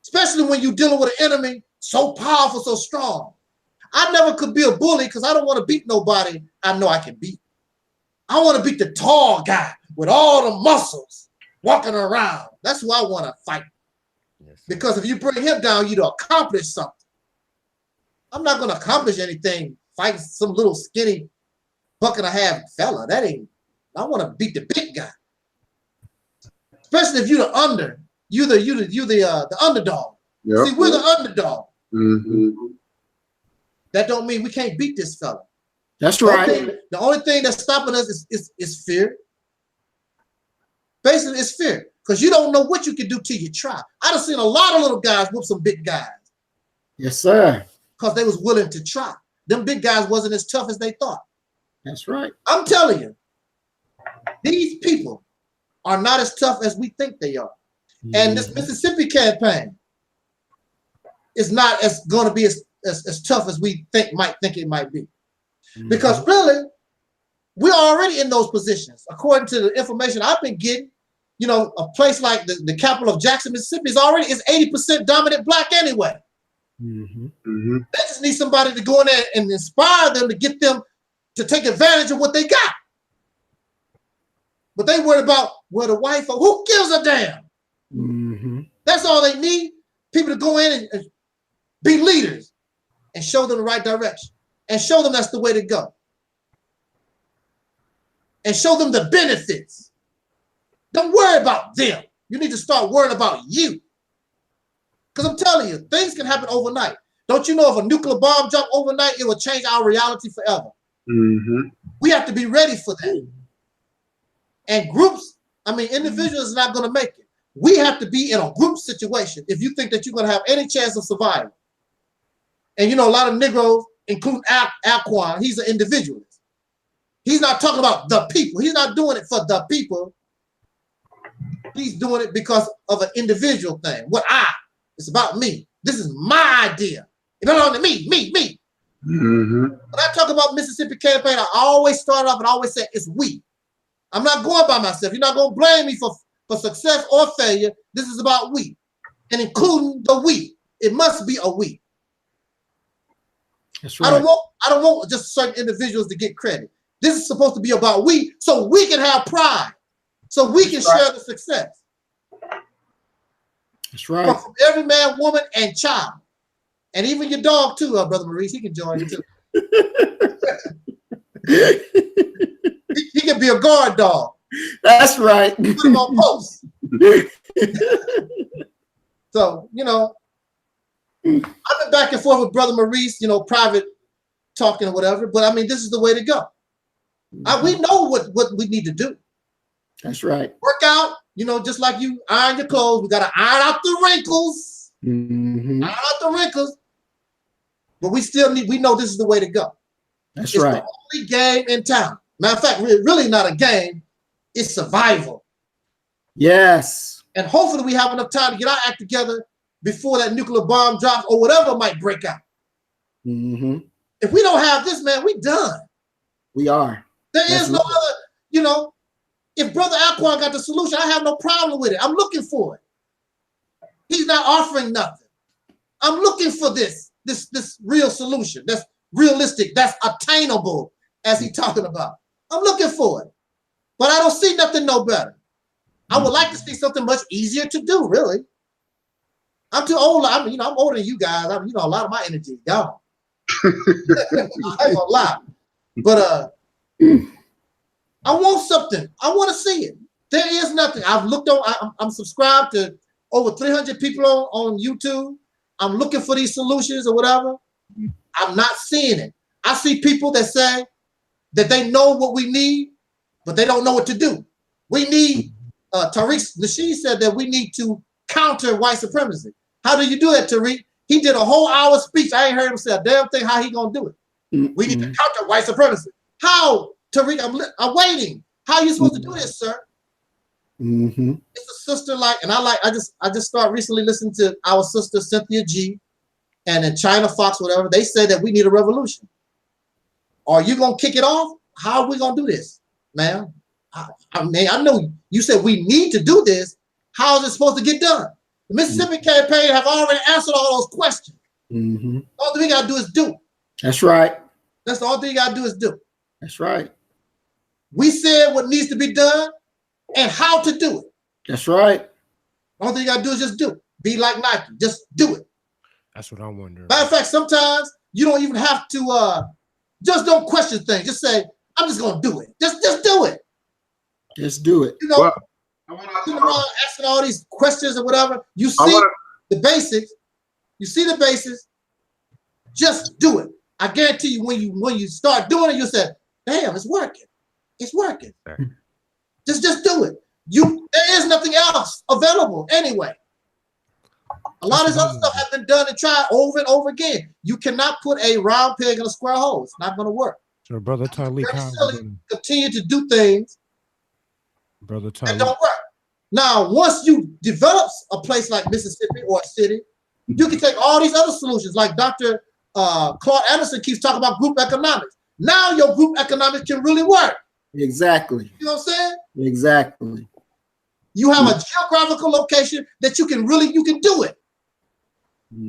Especially when you're dealing with an enemy so powerful, so strong. I never could be a bully because I don't want to beat nobody I know I can beat. I want to beat the tall guy with all the muscles walking around. That's who I want to fight. Yes, because if you bring him down, you'd accomplish something. I'm not going to accomplish anything fighting some little skinny buck and a half fella. That ain't. I want to beat the big guy. Especially if you're the underdog. Yep. See, we're the underdog. Mm-hmm. That don't mean we can't beat this fella. That's right. The only thing that's stopping us is fear. Basically, it's fear. Because you don't know what you can do till you try. I done seen a lot of little guys whoop some big guys. Yes, sir. Because they was willing to try. Them big guys wasn't as tough as they thought. That's right. I'm telling you, these people are not as tough as we think they are. And this Mississippi campaign is not as going to be as tough as we might think it might be. Because really, we're already in those positions. According to the information I've been getting, you know, a place like the capital of Jackson, Mississippi is 80% dominant black anyway. They just need somebody to go in there and inspire them to get them to take advantage of what they got. But they worried about where the white folk, who gives a damn? That's all they need. People to go in and be leaders and show them the right direction and show them that's the way to go. And show them the benefits. Don't worry about them. You need to start worrying about you. Because I'm telling you, things can happen overnight. Don't you know if a nuclear bomb dropped overnight, it will change our reality forever. We have to be ready for that. And groups, I mean, individuals are not going to make it. We have to be in a group situation if you think that you're going to have any chance of survival. And you know, a lot of Negroes, including Alquan, he's an individualist. He's not talking about the people. He's not doing it for the people. He's doing it because of an individual thing. It's about me. This is my idea. It belongs to me. When I talk about Mississippi campaign, I always start off and I always say it's we. I'm not going by myself. You're not going to blame me for success or failure. This is about we, and including the we. It must be a we. That's right. I don't want just certain individuals to get credit. This is supposed to be about we, so we can have pride, so we can share the success. That's right. From every man, woman, and child, and even your dog too, Brother Maurice. He can join you too. He can be a guard dog. That's right. Put him on post. So, you know, I've been back and forth with Brother Maurice, you know, private talking or whatever, but I mean, this is the way to go. We know what we need to do. That's right. Work out, you know, just like you iron your clothes. We got to iron out the wrinkles. Iron out the wrinkles. But we know this is the way to go. That's right. It's the only game in town. Matter of fact, really not a game. It's survival. Yes. And hopefully we have enough time to get our act together before that nuclear bomb drops or whatever might break out. If we don't have this, man, we done. We are. There is no other, you know, if Brother Alquan got the solution, I have no problem with it. I'm looking for it. He's not offering nothing. I'm looking for this real solution. That's realistic. That's attainable, as he's talking about. I'm looking for it. But I don't see nothing no better. I would like to see something much easier to do, really. I'm too old. I'm older than you guys. A lot of my energy is gone. I ain't gonna lie. But I want something. I want to see it. There is nothing. I've looked on, I'm subscribed to over 300 people on YouTube. I'm looking for these solutions or whatever. I'm not seeing it. I see people that say that they know what we need, but they don't know what to do. We need, Tariq Nasheed said that we need to counter white supremacy. How do you do that, Tariq? He did a whole hour speech. I ain't heard him say a damn thing how he gonna do it. We need to counter white supremacy. How, Tariq? I'm waiting. How are you supposed to do this, sir? It's a sister I just started recently listening to our sister Cynthia G and then China Fox, whatever. They said that we need a revolution. Are you gonna kick it off? How are we gonna do this, man? I mean, I know you said we need to do this. How is it supposed to get done? The Mississippi campaign have already answered all those questions. All we gotta do is do. That's right. That's the only thing you gotta do is do. That's right. We said what needs to be done and how to do it. That's right. All thing you gotta do is just do it. Be like Nike. Just do it. That's what I'm wondering. Matter of fact, sometimes you don't even have to just don't question things. Just say, I'm just gonna do it. Just do it. Just do it. You know, asking all these questions or whatever. You see the basics. You see the basics. Just do it. I guarantee you, when you start doing it, you say, "Damn, it's working. It's working." Just do it. There is nothing else available anyway. A lot of this other stuff has been done and tried over and over again. You cannot put a round peg in a square hole. It's not going to work. So, Brother Talik, continue to do things Brother that don't work. Now, once you develop a place like Mississippi or a city, you can take all these other solutions, like Dr. Claude Anderson keeps talking about group economics. Now your group economics can really work. Exactly. You know what I'm saying? Exactly. You have a geographical location that you can do it.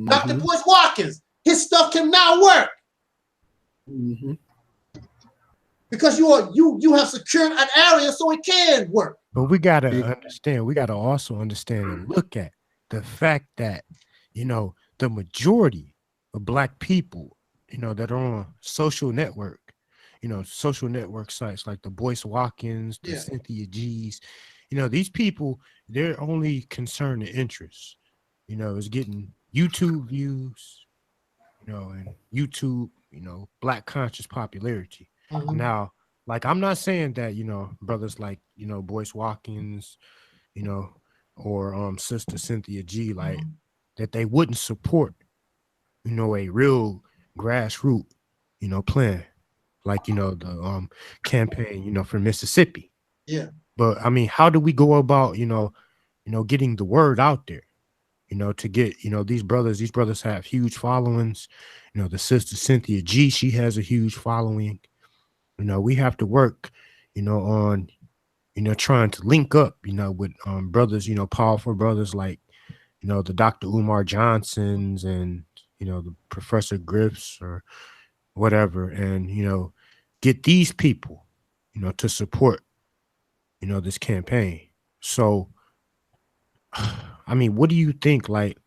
Dr. Boyce Watkins, his stuff can now work. Because you have secured an area so it can work. But we gotta understand, we gotta also understand and look at the fact that, you know, the majority of Black people, you know, that are on social network sites like the Boyce Watkins, the Cynthia G's, you know, these people, they're only concerned and interest, you know, is getting YouTube views, you know, and YouTube, you know, Black conscious popularity. Now, like, I'm not saying that, you know, brothers like, you know, Boyce Watkins, you know, or Sister Cynthia G, like, that they wouldn't support, you know, a real grassroots, you know, plan, like, you know, the campaign, you know, for Mississippi. Yeah. But I mean, how do we go about, you know, getting the word out there, you know, to get, you know, these brothers have huge followings. You know, the Sister Cynthia G, she has a huge following. You know, we have to work, you know, on, you know, trying to link up, you know, with brothers, you know, powerful brothers like, you know, the Dr. Umar Johnsons and, you know, the Professor Griffiths or whatever, and, you know, get these people, you know, to support, you know, this campaign. So, I mean, what do you think? Like,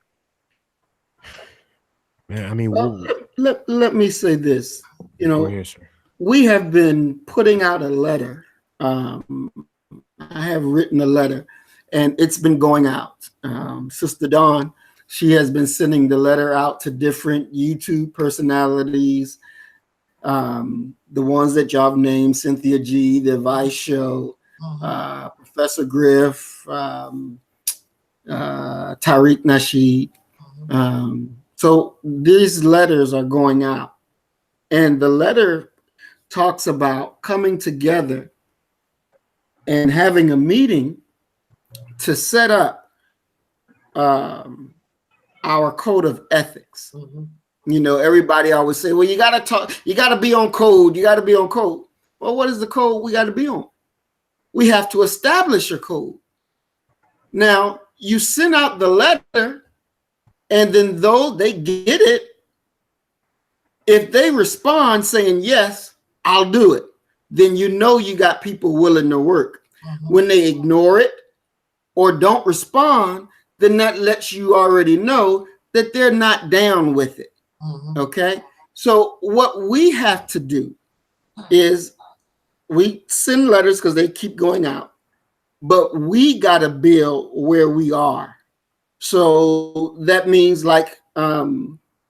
man, I mean, well, let me say this, you know, yes, sir. We have been putting out a letter. I have written a letter, and it's been going out. Sister Dawn, she has been sending the letter out to different YouTube personalities, the ones that y'all have named, Cynthia G, The Vice Show, Professor Griff, Tariq Nasheed. So these letters are going out, and the letter talks about coming together and having a meeting to set up our code of ethics. You know, everybody always say, well, you got to talk, you got to be on code, you got to be on code. Well, what is the code we got to be on? We have to establish a code. Now, you send out the letter, and then though they get it, if they respond saying, yes, I'll do it, then you know you got people willing to work. When they ignore it or don't respond, then that lets you already know that they're not down with it. Okay? So what we have to do is we send letters because they keep going out, but we got to build where we are. So that means, like,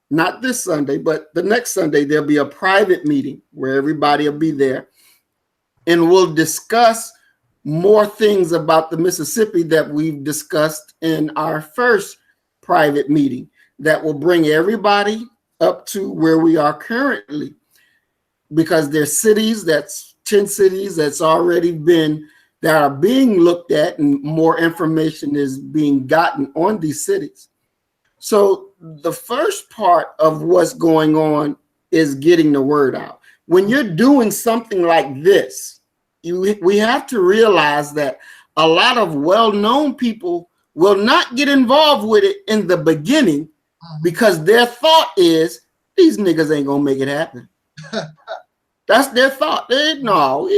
not this Sunday, but the next Sunday, there'll be a private meeting where everybody will be there, and we'll discuss more things about the Mississippi that we've discussed in our first private meeting that will bring everybody up to where we are currently, because there's cities, that's 10 cities that's already been, that are being looked at, and more information is being gotten on these cities. So the first part of what's going on is getting the word out. When you're doing something like this, we have to realize that a lot of well-known people will not get involved with it in the beginning because their thought is, these niggas ain't gonna make it happen. That's their thought. No.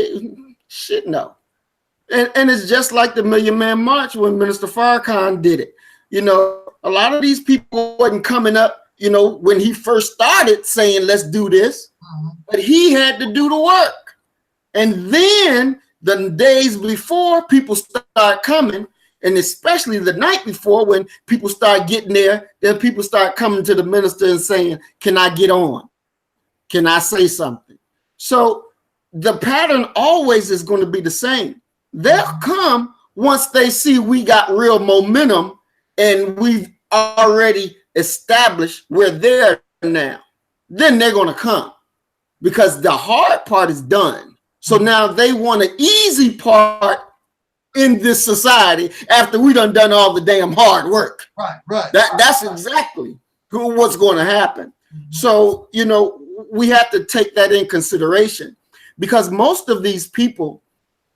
And it's just like the Million Man March when Minister Farrakhan did it. You know, a lot of these people wasn't coming up, you know, when he first started saying, let's do this, but he had to do the work. And then the days before, people start coming, and especially the night before, when people start getting there, then people start coming to the minister and saying, can I get on? Can I say something? So the pattern always is going to be the same. They'll come once they see we got real momentum and we've already established where they're now. Then they're going to come because the hard part is done. So now they want an easy part in this society after we done all the damn hard work. Right. That's exactly what's going to happen. So, you know, we have to take that in consideration, because most of these people,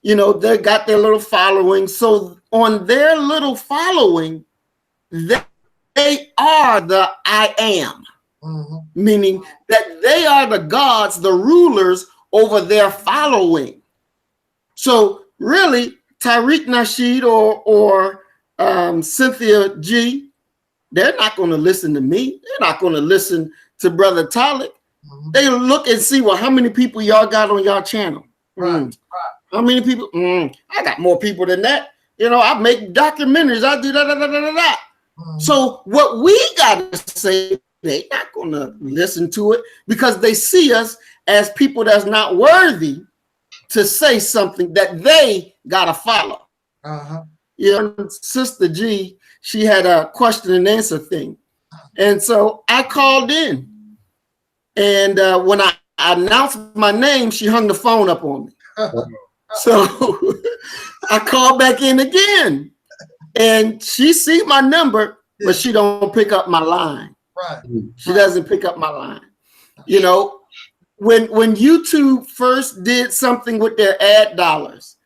you know, they got their little following. So on their little following, they are the I am, meaning that they are the gods, the rulers over their following. So really, Tariq Nasheed or Cynthia G, they're not going to listen to me. They're not going to listen to Brother Talib. They look and see, well, how many people y'all got on y'all channel? Right. How many people? I got more people than that. You know, I make documentaries. I do that. So what we got to say, they're not going to listen to it because they see us as people that's not worthy to say something that they got to follow. You know, Sister G, she had a question and answer thing. And so I called in. And when I announced my name, she hung the phone up on me. So I called back in again. And she see my number, but she don't pick up my line. Right. She doesn't pick up my line. You know, when YouTube first did something with their ad dollars,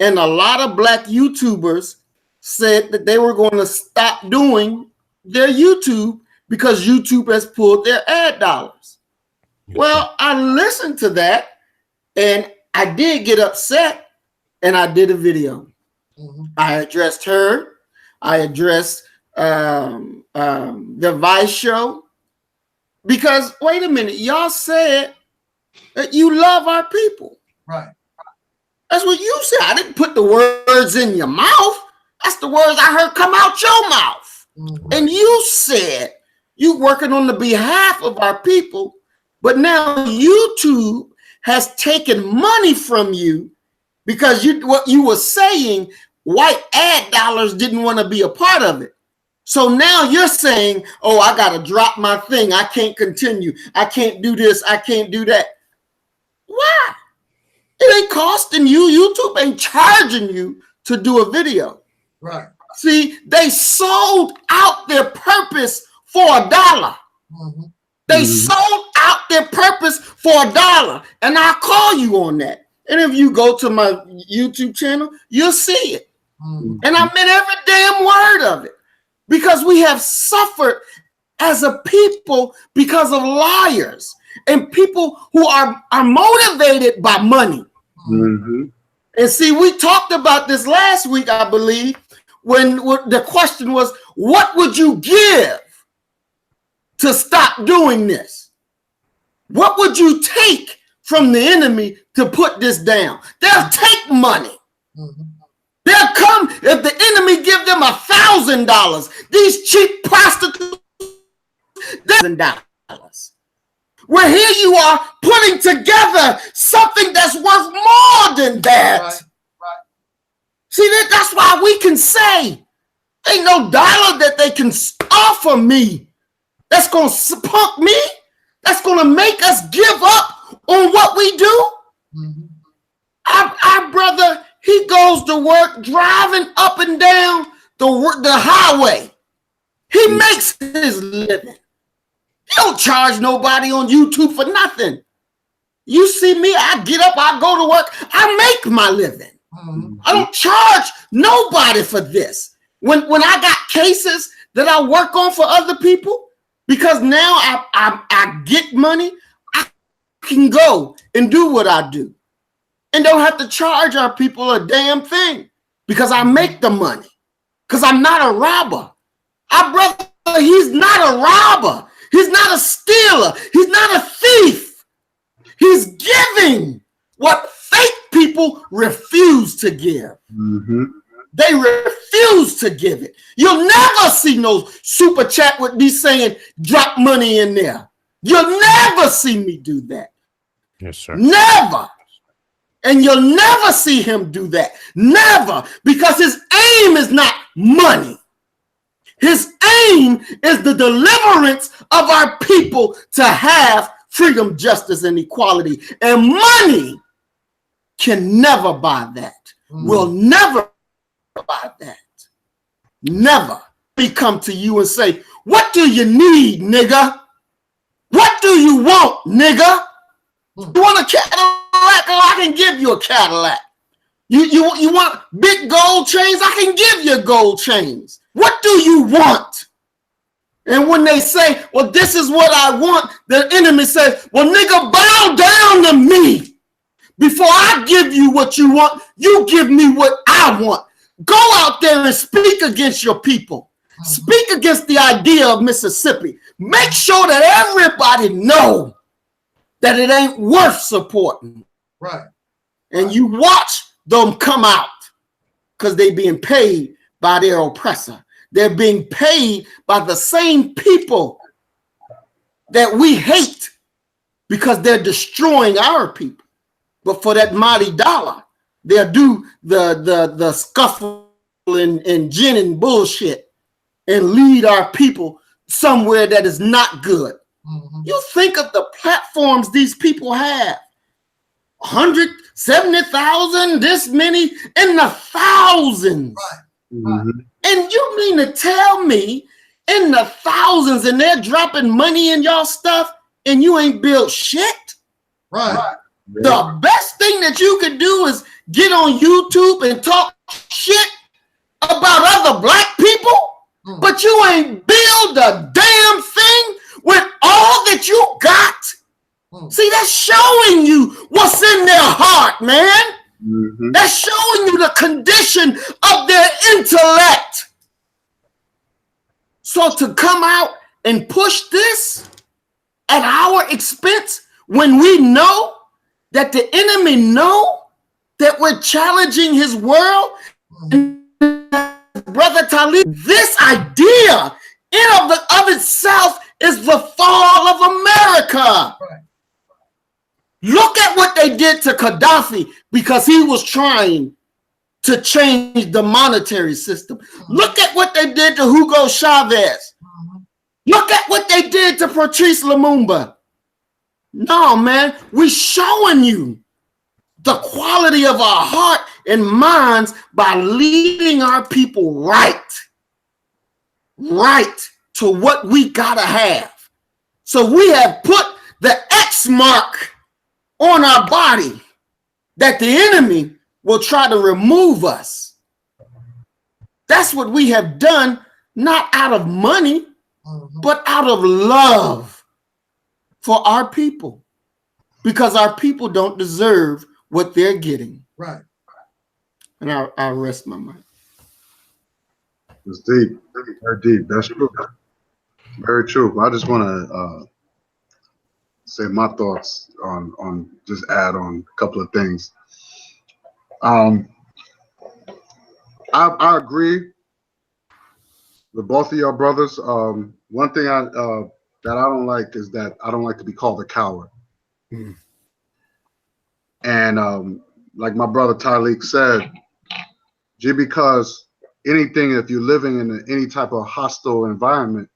and a lot of Black YouTubers said that they were going to stop doing their YouTube because YouTube has pulled their ad dollars. Well, I listened to that and I did get upset, and I did a video. I addressed her. I addressed the Vice show, because wait a minute, y'all said that you love our people. Right. That's what you said. I didn't put the words in your mouth. That's the words I heard come out your mouth. And you said you working on the behalf of our people, but now YouTube has taken money from you because what you were saying, white ad dollars didn't want to be a part of it. So now you're saying, oh, I got to drop my thing. I can't continue. I can't do this. I can't do that. Why? It ain't costing you. YouTube ain't charging you to do a video. Right. See, they sold out their purpose for $1. They sold out their purpose for $1. And I'll call you on that. And if you go to my YouTube channel, you'll see it. And I meant every damn word of it. Because we have suffered as a people because of liars and people who are motivated by money. And see, we talked about this last week, I believe, when the question was, what would you give to stop doing this? What would you take from the enemy to put this down? They'll take money. They'll come if the enemy give them $1,000. These cheap prostitutes, $1,000. Where here you are putting together something that's worth more than that. Right. See, that's why we can say ain't no dollar that they can offer me that's going to punk me, that's going to make us give up on what we do. Our brother, he goes to work driving up and down the highway. He makes his living. He don't charge nobody on YouTube for nothing. You see me, I get up, I go to work, I make my living. I don't charge nobody for this. When I got cases that I work on for other people, because now I get money, I can go and do what I do. And don't have to charge our people a damn thing because I make the money. Because I'm not a robber. Our brother, he's not a robber. He's not a stealer. He's not a thief. He's giving what fake people refuse to give. They refuse to give it. You'll never see no super chat with me saying, drop money in there. You'll never see me do that. Yes, sir. Never. And you'll never see him do that. Never. Because his aim is not money. His aim is the deliverance of our people to have freedom, justice, and equality. And money can never buy that. Will never about that. Never. We come to you and say, what do you need, nigga? What do you want, nigga? You want a Cadillac? I can give you a Cadillac. You want big gold chains? I can give you gold chains. What do you want? And when they say, well, this is what I want, the enemy says, well, nigga, bow down to me. Before I give you what you want, you give me what I want. Go out there and speak against your people. Speak against the idea of Mississippi. Make sure that everybody know that it ain't worth supporting. Right. And you watch them come out because they being paid by their oppressor. They're being paid by the same people that we hate because they're destroying our people. But for that mighty dollar, they'll do the scuffle and gin and bullshit and lead our people somewhere that is not good. You think of the platforms these people have. 170,000, this many, in the thousands. Right. And you mean to tell me in the thousands and they're dropping money in y'all stuff and you ain't built shit? Right. The best thing that you could do is get on YouTube and talk shit about other black people, but you ain't build a damn thing with all that you got. See, that's showing you what's in their heart, man. That's showing you the condition of their intellect. So to come out and push this at our expense when we know that the enemy know that we're challenging his world, Brother Talib, this idea in of itself is the fall of America. Right. Look at what they did to Gaddafi because he was trying to change the monetary system. Look at what they did to Hugo Chavez. Look at what they did to Patrice Lumumba. No, man, we're showing you the quality of our heart and minds by leading our people right to what we gotta have. So we have put the X mark on our body that the enemy will try to remove us. That's what we have done, not out of money, but out of love for our people, because our people don't deserve what they're getting. Right. And I'll rest my mind. It's deep, very deep. That's true. Very true. I just want to say my thoughts on just add on a couple of things. I agree with both of your brothers. One thing that I don't like is that I don't like to be called a coward. And like my brother Tyleek said, just because anything, if you're living in any type of hostile environment,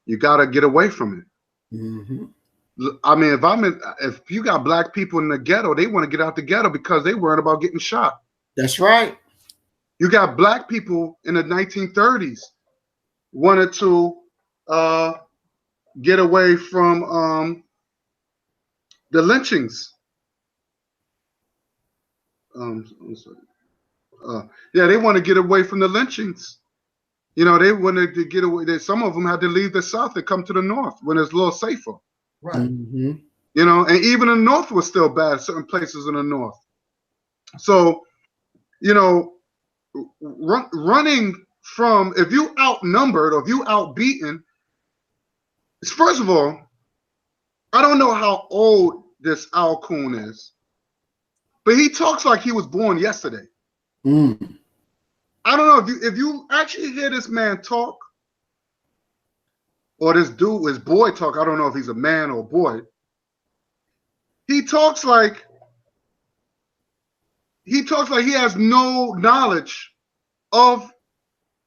you got to get away from it. I mean, if you got black people in the ghetto, they want to get out the ghetto because they worried about getting shot. That's right. You got black people in the 1930s wanted to get away from the lynchings. Yeah, they want to get away from the lynchings. You know, they wanted to get away. Some of them had to leave the South and come to the North when it's a little safer. Right. You know, and even the North was still bad, certain places in the North. So, you know, running from, if you outnumbered or if you outbeaten, first of all, I don't know how old this Al Coon is, but he talks like he was born yesterday. I don't know if you actually hear this man talk, or this dude, his boy talk. I don't know if he's a man or a boy. He talks like he has no knowledge of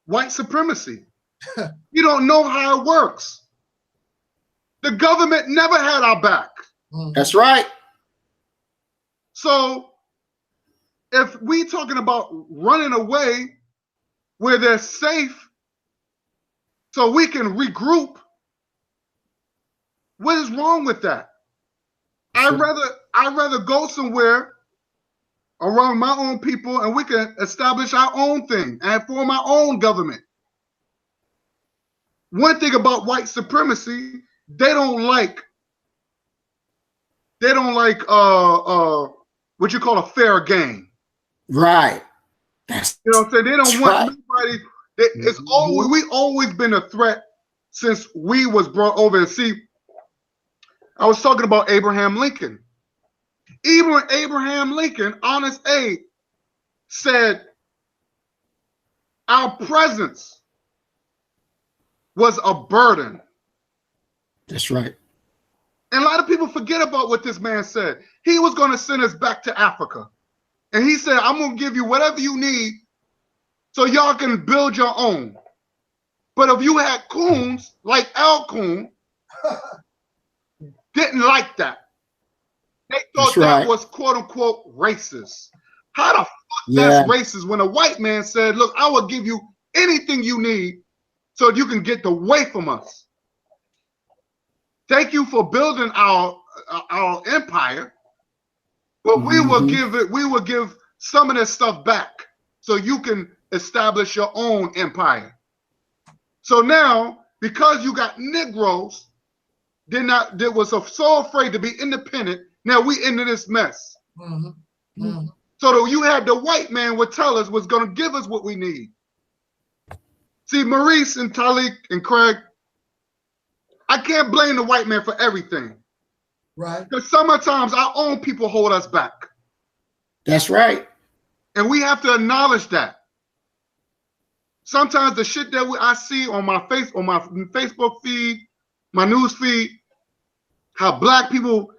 white supremacy. You don't know how it works. The government never had our back. That's right. So if we talking about running away where they're safe so we can regroup. What is wrong with that? I'd rather go somewhere around my own people and we can establish our own thing and form our own government. One thing about white supremacy, they don't like what you call a fair game. Right. You know what I'm saying? They don't want nobody. It's always, we always been a threat since we was brought over. And see, I was talking about Abraham Lincoln. Even Abraham Lincoln, Honest Abe, said our presence was a burden. That's right. And a lot of people forget about what this man said. He was going to send us back to Africa. And he said, I'm going to give you whatever you need so y'all can build your own. But if you had coons like Al Coon, didn't like that. They thought that was quote unquote racist. How the fuck that's racist when a white man said, look, I will give you anything you need so you can get away from us. Thank you for building our empire, but we will give some of this stuff back so you can establish your own empire. So now, because you got Negroes that was so afraid to be independent, now we into this mess. So that you had the white man would tell us was going to give us what we need. See, Maurice and Talik and Craig, I can't blame the white man for everything. Right. Because sometimes our own people hold us back. That's right. And we have to acknowledge that. Sometimes the shit that I see on my Facebook feed, my news feed, how black people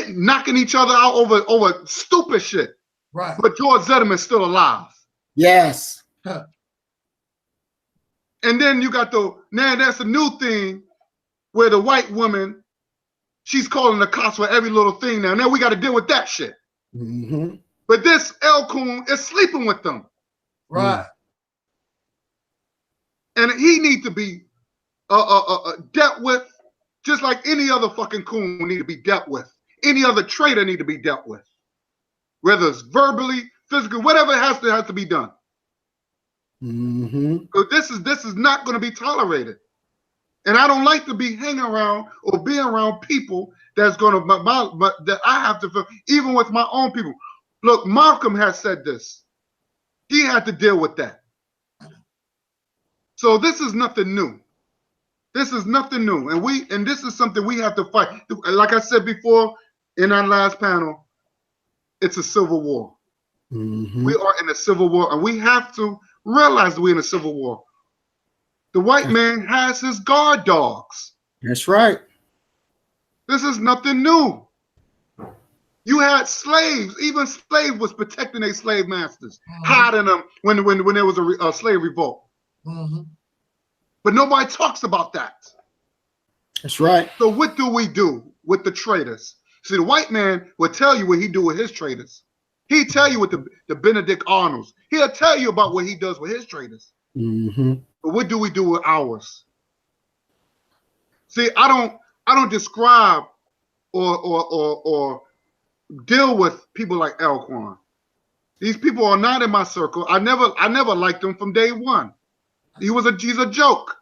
knocking each other out over stupid shit. Right. But George Zedderman's still alive. Yes. And then you got now that's a new thing where the white woman, she's calling the cops for every little thing now. Now we got to deal with that shit. But this El Coon is sleeping with them. Right. And he needs to be dealt with just like any other fucking coon need to be dealt with. Any other traitor need to be dealt with. Whether it's verbally, physically, whatever has to be done. So this is not going to be tolerated. And I don't like to be hanging around or being around people that's going to that I have to feel, even with my own people. Look, Malcolm has said this. He had to deal with that. So this is nothing new. This is nothing new. And this is something we have to fight. Like I said before in our last panel, it's a civil war. We are in a civil war, and we have to realize we're in a civil war. The white man has his guard dogs. That's right. This is nothing new. You had slaves. Even slaves was protecting their slave masters, hiding them when there was a slave revolt. But nobody talks about that. That's right. So what do we do with the traitors? See, the white man will tell you what he do with his traitors. He'll tell you what the Benedict Arnolds. He'll tell you about what he does with his traitors. But what do we do with ours? See, I don't describe or deal with people like Elquan. These people are not in my circle. I never liked him from day one. He's a joke.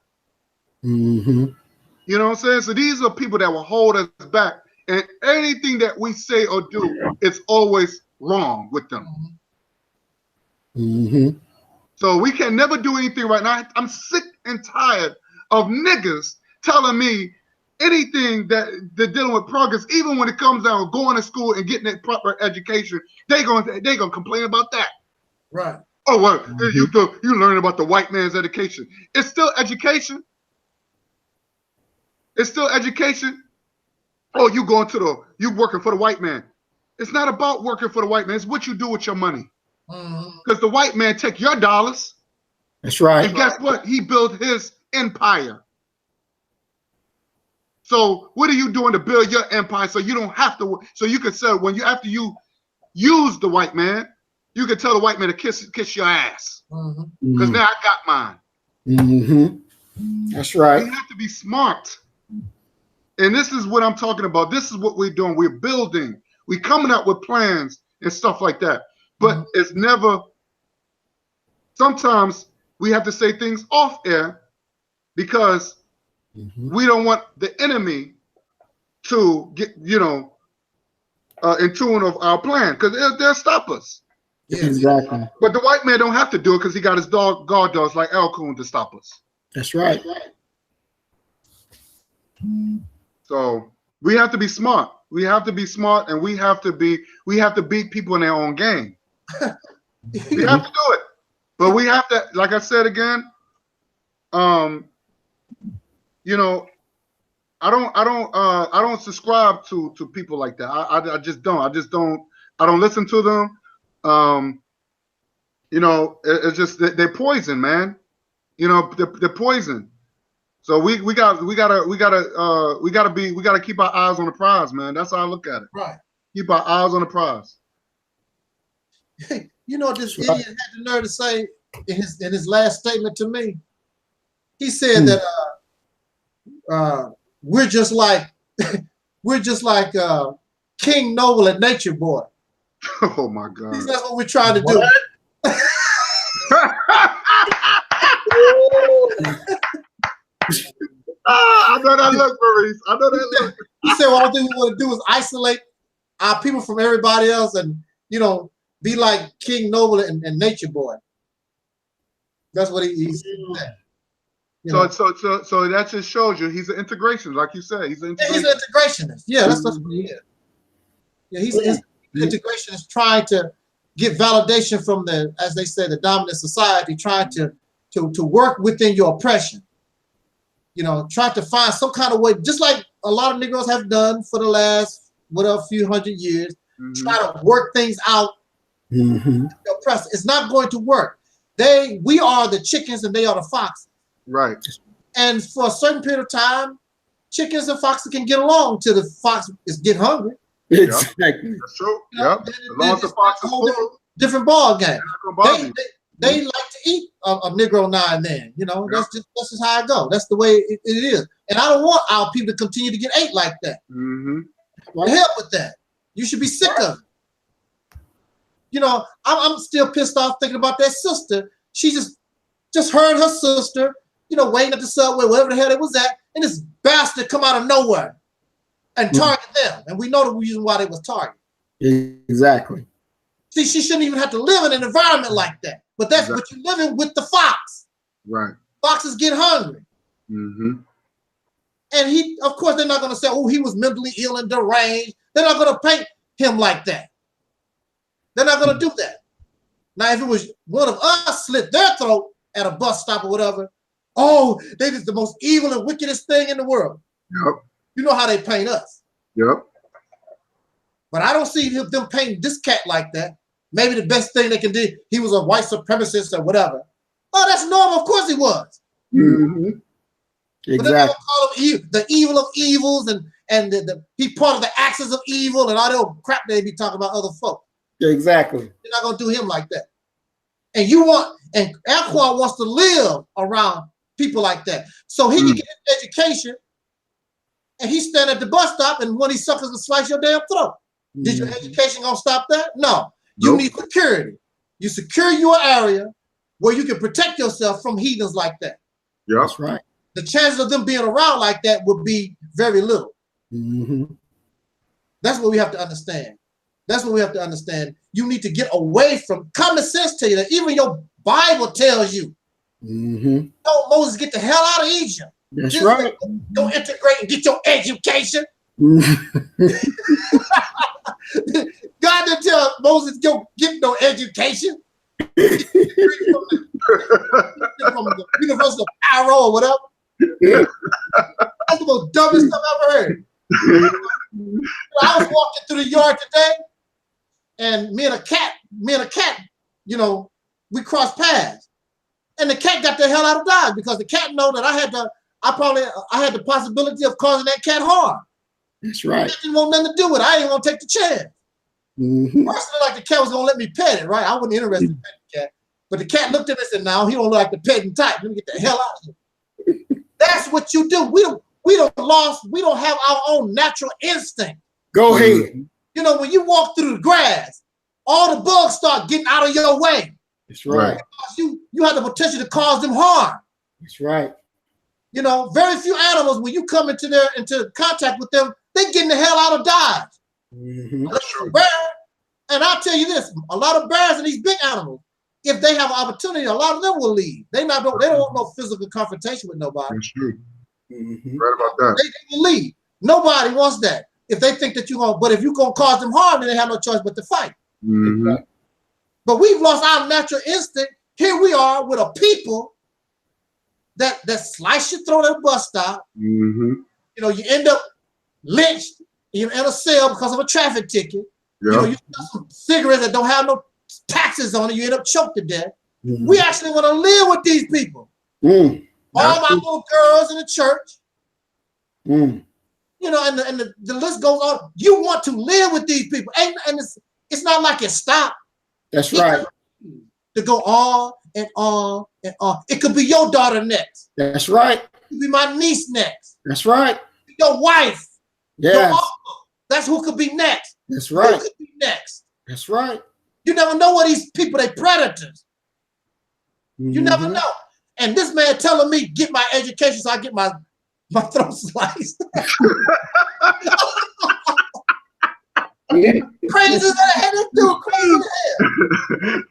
You know what I'm saying? So these are people that will hold us back, and anything that we say or do is always wrong with them. So we can never do anything right now. I'm sick and tired of niggas telling me anything that they're dealing with progress, even when it comes down to going to school and getting that proper education. They gonna complain about that. Right. Oh, well, you learn about the white man's education. It's still education. It's still education. Oh, you working for the white man. It's not about working for the white man. It's what you do with your money. Because the white man take your dollars. That's right. And guess what? He built his empire. So what are you doing to build your empire so you don't have to, so you can sell after you use the white man, you can tell the white man to kiss your ass. Because Mm-hmm. now I got mine. Mm-hmm. That's right. We have to be smart. And this is what I'm talking about. This is what we're doing. We're building. We're coming out with plans and stuff like that. But it's never, sometimes we have to say things off air because we don't want the enemy to get, in tune of our plan, because they'll stop us. Yeah. Exactly. But the white man don't have to do it because he got his guard dogs like Al Coon to stop us. That's right. So we have to be smart. We have to be smart, and we have to beat people in their own game. We have to do it. But we have to, like I said again, I don't subscribe to people like that. I just don't. I don't listen to them. It's just they're poison, man. They're poison. So we gotta keep our eyes on the prize, man. That's how I look at it. Right. Keep our eyes on the prize. You know what this idiot had the nerve to say in his last statement to me? He said that we're just like King Noble and Nature Boy. Oh my God. That's what we're trying to do. I know that look, Maurice. I know that look. He said, well, all thing we want to do is isolate our people from everybody else and, be like King Noble and Nature Boy. That's what he said. So that just shows you he's an integrationist, like you said. He's an integrationist. Yeah, that's what he is. Yeah, he's an integrationist trying to get validation from the, as they say, the dominant society, trying to work within your oppression. Try to find some kind of way, just like a lot of Negroes have done for the last few hundred years. Try to work things out. It's not going to work. We are the chickens and they are the foxes. Right. And for a certain period of time, chickens and foxes can get along till the fox get hungry. Exactly. That's true. Yep. As long as the fox is full, different ball game. They Mm-hmm. like to eat a Negro now and then. That's just how it goes. That's the way it is. And I don't want our people to continue to get ate like that. The hell with that. You should be sick of it. I'm still pissed off thinking about that sister. She just her and her sister, waiting at the subway, wherever the hell they was at, and this bastard come out of nowhere and target them. And we know the reason why they was targeted. Exactly. See, she shouldn't even have to live in an environment like that. But that's what you're living with the fox. Right. Foxes get hungry. And of course, they're not going to say, oh, he was mentally ill and deranged. They're not going to paint him like that. They're not going to do that. Now, if it was one of us slit their throat at a bus stop or whatever, oh, they did the most evil and wickedest thing in the world. Yep. You know how they paint us. Yep. But I don't see them painting this cat like that. Maybe the best thing they can do, he was a white supremacist or whatever. Oh, that's normal. Of course he was. Exactly. But they're going to call him the evil of evils and he part of the axis of evil and all that old crap they be talking about other folk. Exactly. You're not going to do him like that. And Alquan wants to live around people like that. So he can get an education and he stand at the bus stop and when he suckers will slice your damn throat. Did your education going to stop that? No. You need security. You secure your area where you can protect yourself from heathens like that. Yeah, that's right. The chances of them being around like that would be very little. That's what we have to understand. That's what we have to understand. You need to get away from common sense. Tell you that even your Bible tells you. Don't Moses get the hell out of Egypt. That's right. Go integrate and get your education. God didn't tell Moses go get no education. From the University of Cairo or whatever. That's the most dumbest stuff I've ever heard. I was walking through the yard today, and me and a cat, we crossed paths, and the cat got the hell out of Dodge because the cat know that I had the possibility of causing that cat harm. That's right. I didn't want nothing to do with it. I didn't want to take the chance. Personally, like the cat was gonna let me pet it, right? I wasn't interested in petting the cat, but the cat looked at me and said, "No, he don't look like the petting type. Let me get the hell out of here." That's what you do. We don't have our own natural instinct. Go ahead. You know, when you walk through the grass, all the bugs start getting out of your way. That's right. You have the potential to cause them harm. That's right. You know, very few animals, when you come into contact with them, they getting the hell out of Dodge. Bear, and I'll tell you this: a lot of bears and these big animals, if they have an opportunity, a lot of them will leave. They don't want no physical confrontation with nobody. That's true. Right about that. They will leave. Nobody wants that. If they think that you're gonna, but if you're gonna cause them harm, then they have no choice but to fight. But we've lost our natural instinct. Here we are with a people that slice your throat at a bus stop. You know, you end up lynched. You're in a cell because of a traffic ticket. You know, you got some cigarettes that don't have no taxes on it. You end up choked to death. We actually want to live with these people. All my little girls in the church. You know, and the list goes on. You want to live with these people, and it's not like it stopped. That's right. To go on and on and on. It could be your daughter next. That's right. It could be my niece next. That's right. Your wife. Yes. Your uncle. That's who could be next. That's right. Who could be next? That's right. You never know what these people, they predators. You never know. And this man telling me get my education so I get my throat sliced. Crazy as hell. This dude crazy as hell.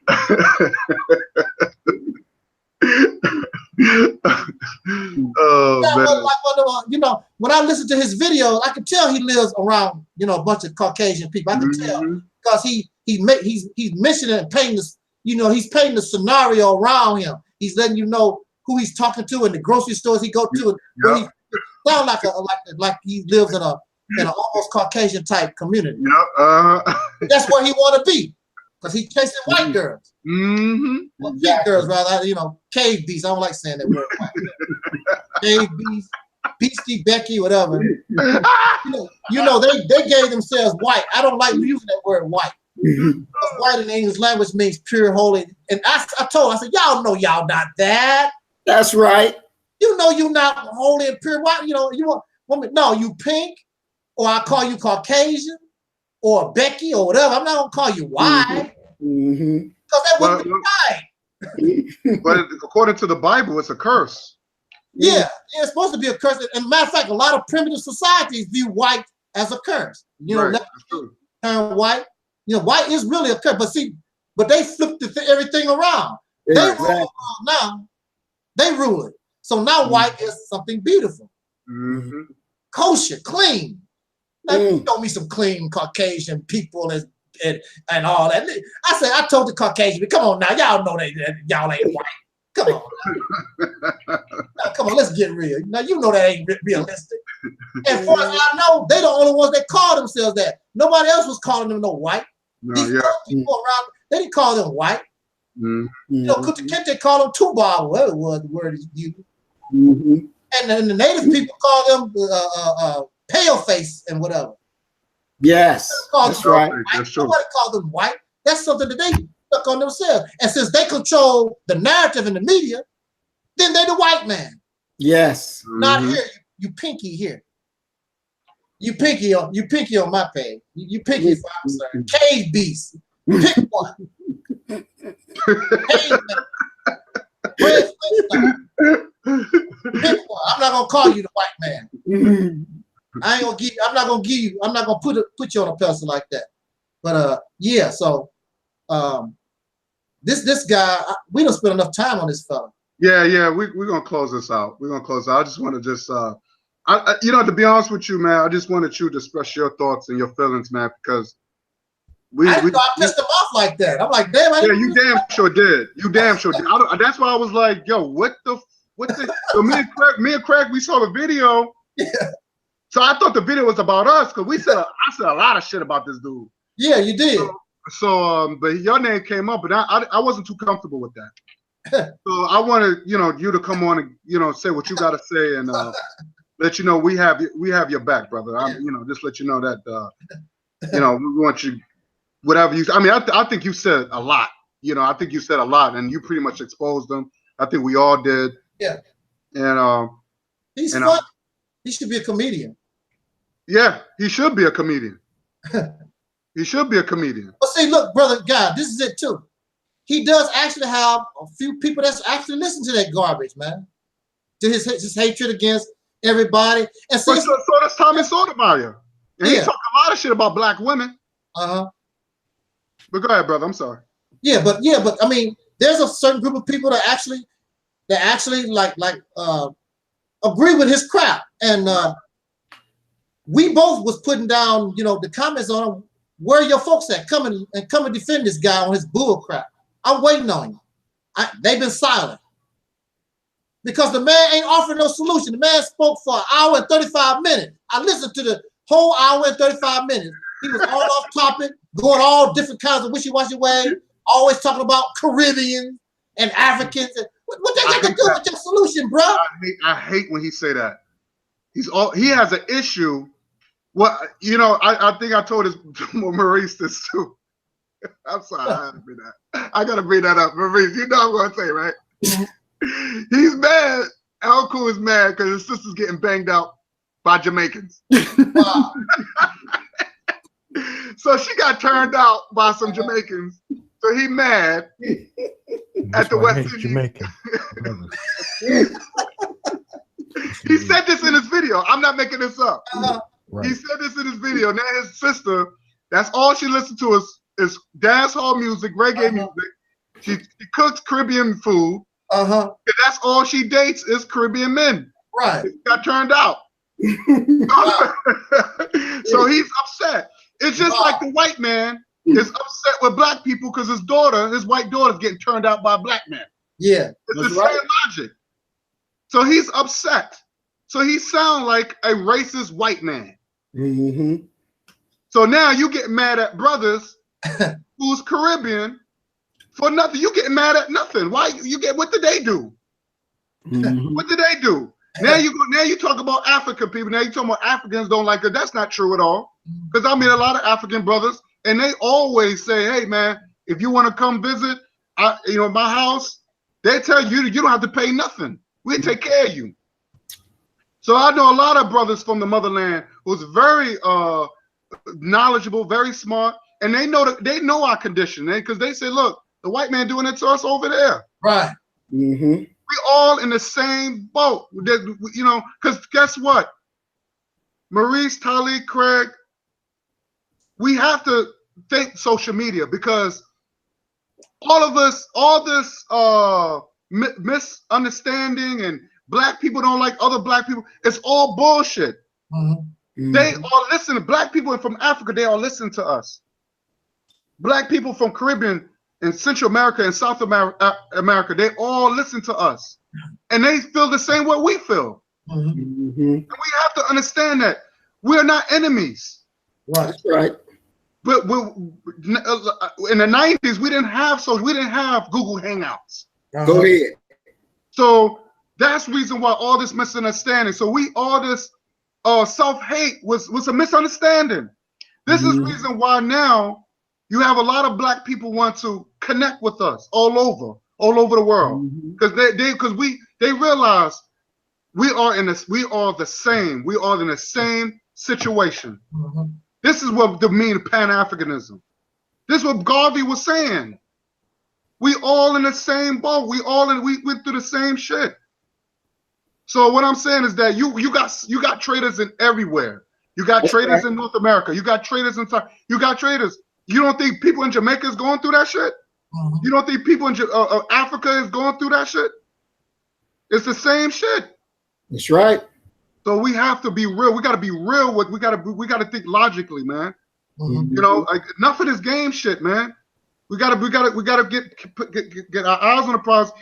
You know, when I listen to his videos, I can tell he lives around, you know, a bunch of Caucasian people. I can tell because he's mentioning and painting this, you know, he's painting the scenario around him. He's letting you know who he's talking to in the grocery stores he go to. Where he sounds like he lives in an almost Caucasian type community. That's where he want to be, because he's chasing white girls. Well, big girls, rather, you know, cave beasts. I don't like saying that word. Cave beasts, Beastie, Becky, whatever. You know, they gave themselves white. I don't like using that word white. White in the English language means pure, holy. And I said, y'all know y'all not that. That's right. You know you not holy and pure. Why, you know, you want me? No, you pink, or I call you Caucasian, or Becky, or whatever. I'm not gonna call you white. Because that wouldn't be right. But according to the Bible, it's a curse. Yeah, it's supposed to be a curse. And matter of fact, a lot of primitive societies view white as a curse. You know, turn white. You know, white is really a curse. But they flipped everything around. They rule it now. They rule it. So now white is something beautiful. Kosher, clean. Now, you know me some clean Caucasian people and all that. I told the Caucasian, come on now, y'all know that y'all ain't white. Come on now. Now, come on, let's get real. Now, you know that ain't realistic. As far as I know, they the only ones that call themselves that. Nobody else was calling them no white. These people around, they didn't call them white. You know, Kunta Kinte called them two-bob, whatever it was, the word is used. And the native people call them pale face and whatever. Yes, that's right. Nobody called them white. That's something that they stuck on themselves. And since they control the narrative in the media, then they're the white man. Yes. Not here. You pinky here. You pinky on my page. You pinky for I'm sorry. Cave beast. Pick one. Cave man. Pick one. I'm not gonna call you the white man. I'm not gonna put you on a pedestal like that. But yeah, so this guy, we don't spend enough time on this fella. Yeah, we're gonna close this out. I just want to you know, to be honest with you, man, I just wanted you to express your thoughts and your feelings, man, because I pissed him off like that. I'm like, damn. You damn sure did. You damn sure did. That's why I was like, yo, what the? So me and Craig, we saw the video. Yeah. So I thought the video was about us, because I said a lot of shit about this dude. Yeah, you did. So but your name came up, but I wasn't too comfortable with that. So I wanted, you know, you to come on and, you know, say what you got to say and let you know we have your back, brother. You know, just let you know that you know, we want you whatever you. I mean, I think you said a lot. You know, I think you said a lot, and you pretty much exposed them. I think we all did. Yeah. And he's fun. He should be a comedian. Yeah, he should be a comedian. He should be a comedian. But see, look, brother, God, this is it too. He does actually have a few people that's actually listen to that garbage, man. To his hatred against everybody. And see, so does Tommy Sotomayor. And he talk a lot of shit about black women. Uh-huh. But go ahead, brother. I'm sorry. Yeah, but I mean, there's a certain group of people that actually agree with his crap. And we both was putting down, you know, the comments on him. Where are your folks at? Come and defend this guy on his bull crap. I'm waiting on you. They've been silent. Because the man ain't offering no solution. The man spoke for an hour and 35 minutes. I listened to the whole hour and 35 minutes. He was all off topic, going all different kinds of wishy-washy ways, always talking about Caribbeans and Africans. What they got to do with your solution, bro? I hate when he say that. He has an issue. Well, you know, I think I told Maurice this too. I'm sorry, I had to bring that. I gotta bring that up. Maurice, you know what I'm gonna say, right? He's mad. Al Cool is mad because his sister's getting banged out by Jamaicans. Wow. So she got turned out by some Jamaicans. So he mad at the West Indies. Jamaican. He said this in his video. I'm not making this up. Right. He said this in his video. Now his sister, that's all she listens to is dance hall music, reggae music. She cooks Caribbean food. That's all she dates is Caribbean men. Right. He got turned out. So he's upset. It's just like the white man is upset with black people because his white daughter, is getting turned out by a black man. Yeah. It's the same logic. So he's upset. So he sounds like a racist white man. So now you get mad at brothers who's Caribbean for nothing. You getting mad at nothing. Why you get? What did they do? What did they do? Now you talk about African people. Now you talking about Africans don't like it. That's not true at all. Because I meet a lot of African brothers, and they always say, "Hey man, if you want to come visit, my house, they tell you you don't have to pay nothing. We take care of you." So I know a lot of brothers from the motherland who's very knowledgeable, very smart, and they know our condition, because they say, "Look, the white man doing it to us over there." Right. We all in the same boat, you know. Because guess what, Maurice, Talib, Craig, we have to thank social media, because all of us, all this misunderstanding and black people don't like other black people, it's all bullshit. They all listen to black people from Africa. They all listen to us. Black people from Caribbean and Central America and South America, they all listen to us, and they feel the same way we feel. And we have to understand that we're not enemies. Right. That's right. But in the 90s, we didn't have Google Hangouts. Go ahead. So that's the reason why all this misunderstanding. So all this self-hate was a misunderstanding. This is the reason why now you have a lot of black people want to connect with us all over the world, because they realize we are the same. We are in the same situation. This is what the mean Pan-Africanism. This is what Garvey was saying. We all in the same boat. We went through the same shit. So what I'm saying is that you got traders in everywhere. You got traders in North America. You got traders in South. You got traders. You don't think people in Jamaica is going through that shit? You don't think people in Africa is going through that shit? It's the same shit. That's right. So we have to be real. We got to be real. We got to think logically, man. You know, like, enough of this game shit, man. We gotta get our eyes on the prize,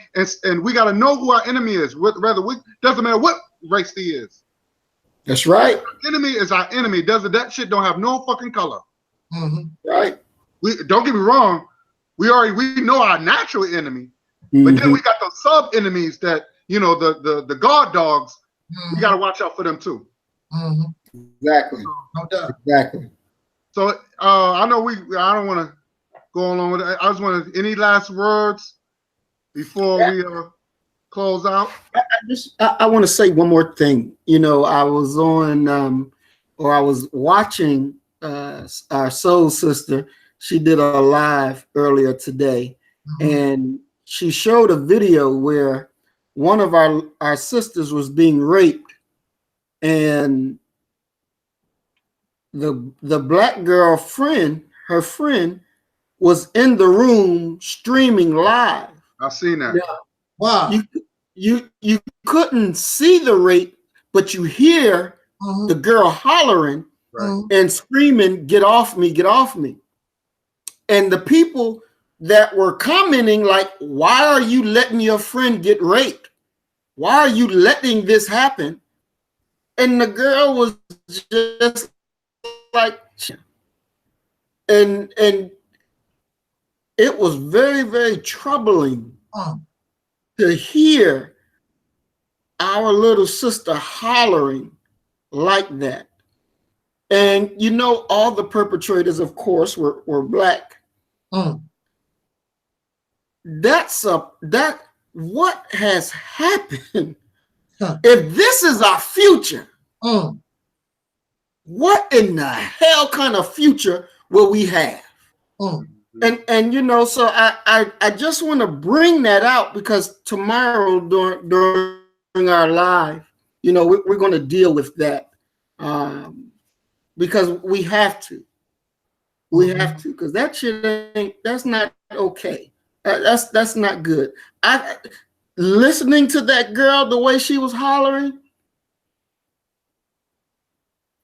and we gotta know who our enemy is. Doesn't matter what race he is. That's right. Our enemy is our enemy. That shit don't have no fucking color. Right. Don't get me wrong. We know our natural enemy, but then we got those sub enemies that, you know, the guard dogs. We gotta watch out for them too. Exactly. No doubt. Exactly. So I know I don't want to go along with it. I just want to, any last words before we close out? I want to say one more thing. You know, I was on or I was watching our soul sister. She did a live earlier today, and she showed a video where one of our sisters was being raped, and the black girl friend, her friend, was in the room streaming live. I've seen that. Yeah. Wow. You couldn't see the rape, but you hear the girl hollering and screaming, "Get off me, get off me." And the people that were commenting like, "Why are you letting your friend get raped? Why are you letting this happen?" And the girl was just like, and it was very, very troubling to hear our little sister hollering like that. And you know, all the perpetrators, of course, were black. That what has happened? If this is our future, what in the hell kind of future will we have? And you know, so I just want to bring that out, because tomorrow during our live, you know, we're going to deal with that, because we have to. We have to, because that shit that's not okay. That's not good. Listening to that girl, the way she was hollering,